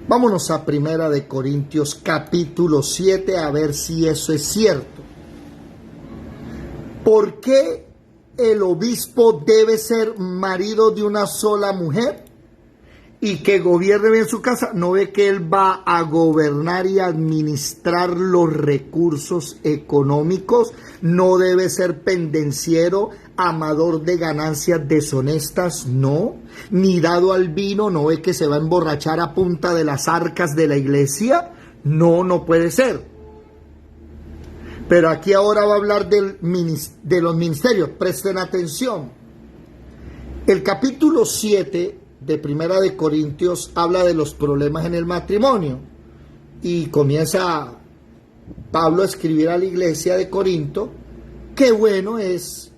Vámonos a Primera de Corintios capítulo 7 a ver si eso es cierto. ¿Por qué el obispo debe ser marido de una sola mujer y que gobierne bien su casa? ¿No ve que él va a gobernar y administrar los recursos económicos? ¿No debe ser pendenciero, amador de ganancias deshonestas? No. Ni dado al vino. ¿No ve que se va a emborrachar a punta de las arcas de la iglesia? No, no puede ser. Pero aquí ahora va a hablar de los ministerios. Presten atención. El capítulo 7 de Primera de Corintios habla de los problemas en el matrimonio y comienza Pablo a escribir a la iglesia de Corinto que bueno es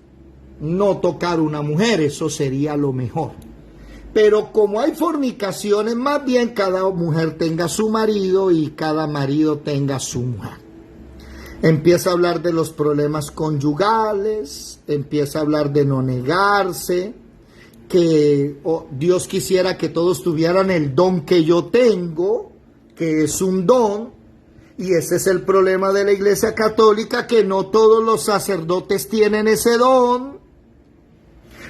no tocar una mujer, eso sería lo mejor. Pero como hay fornicaciones, más bien cada mujer tenga su marido y cada marido tenga su mujer. Empieza a hablar de los problemas conyugales, empieza a hablar de no negarse, que Dios quisiera que todos tuvieran el don que yo tengo, que es un don, y ese es el problema de la Iglesia Católica, que no todos los sacerdotes tienen ese don.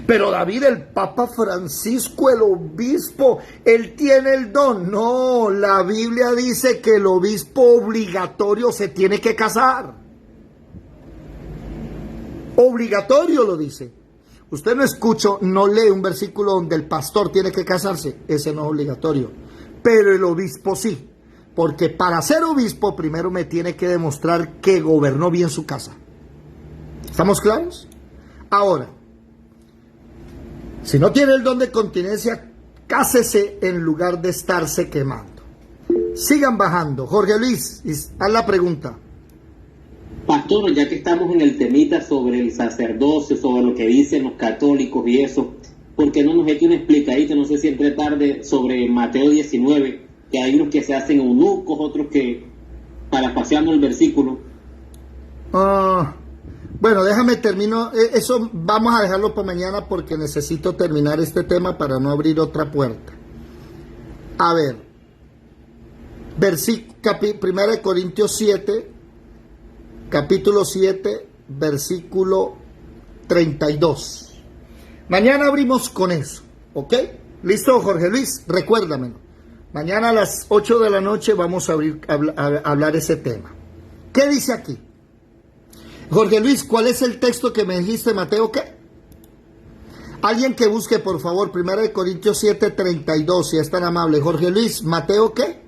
Pero David, el Papa Francisco, el obispo, él tiene el don. No, la Biblia dice que el obispo obligatorio se tiene que casar. Obligatorio lo dice. Usted no escucha, no lee un versículo donde el pastor tiene que casarse. Ese no es obligatorio. Pero el obispo sí. Porque para ser obispo primero me tiene que demostrar que gobernó bien su casa. ¿Estamos claros? Ahora, si no tiene el don de continencia, cásese en lugar de estarse quemando. Sigan bajando. Jorge Luis, haz la pregunta. Pastor, ya que estamos en el temita sobre el sacerdocio, sobre lo que dicen los católicos y eso, ¿por qué no nos echa una explicadita, no sé si entre tarde, sobre Mateo 19, que hay unos que se hacen eunucos, otros que, parafraseando el versículo? Bueno, déjame termino, eso vamos a dejarlo para mañana porque necesito terminar este tema para no abrir otra puerta. A ver, Primera de Corintios 7, capítulo 7, versículo 32. Mañana abrimos con eso, ¿ok? ¿Listo, Jorge Luis? Recuérdamelo. Mañana a las 8 de la noche vamos a hablar ese tema. ¿Qué dice aquí? Jorge Luis, ¿cuál es el texto que me dijiste, Mateo? ¿Qué? Alguien que busque, por favor, 1 Corintios 7, 32, si es tan amable. Jorge Luis, ¿Mateo qué?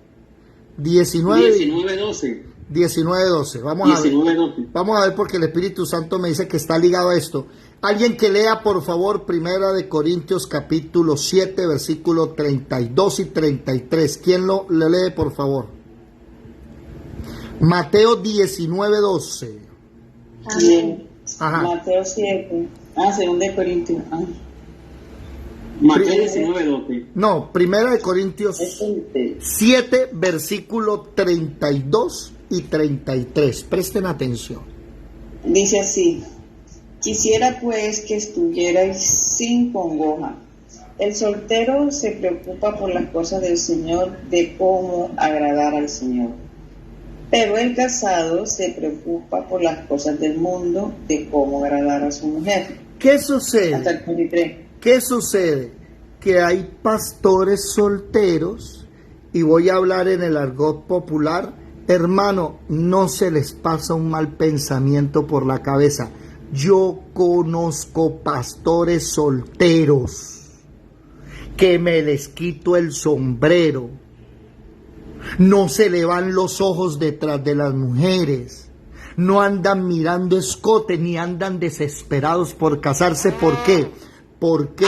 19:12. 19:12. Vamos a ver porque el Espíritu Santo me dice que está ligado a esto. Alguien que lea, por favor, 1 Corintios capítulo 7, versículo 32 y 33. ¿Quién lo lee, por favor? Mateo 19:12. Bien. Ajá. Mateo 7. 2 de Corintios. Mateo 19:12. No, 1 Corintios 7, versículo 32 y 33. Presten atención. Dice así: quisiera pues que estuvierais sin congoja. El soltero se preocupa por las cosas del Señor, de cómo agradar al Señor. Pero el casado se preocupa por las cosas del mundo, de cómo agradar a su mujer. ¿Qué sucede? Hasta el 23. ¿Qué sucede? Que hay pastores solteros, y voy a hablar en el argot popular, hermano, no se les pasa un mal pensamiento por la cabeza. Yo conozco pastores solteros que me les quito el sombrero. No se le van los ojos detrás de las mujeres. No andan mirando escote ni andan desesperados por casarse. ¿Por qué? Porque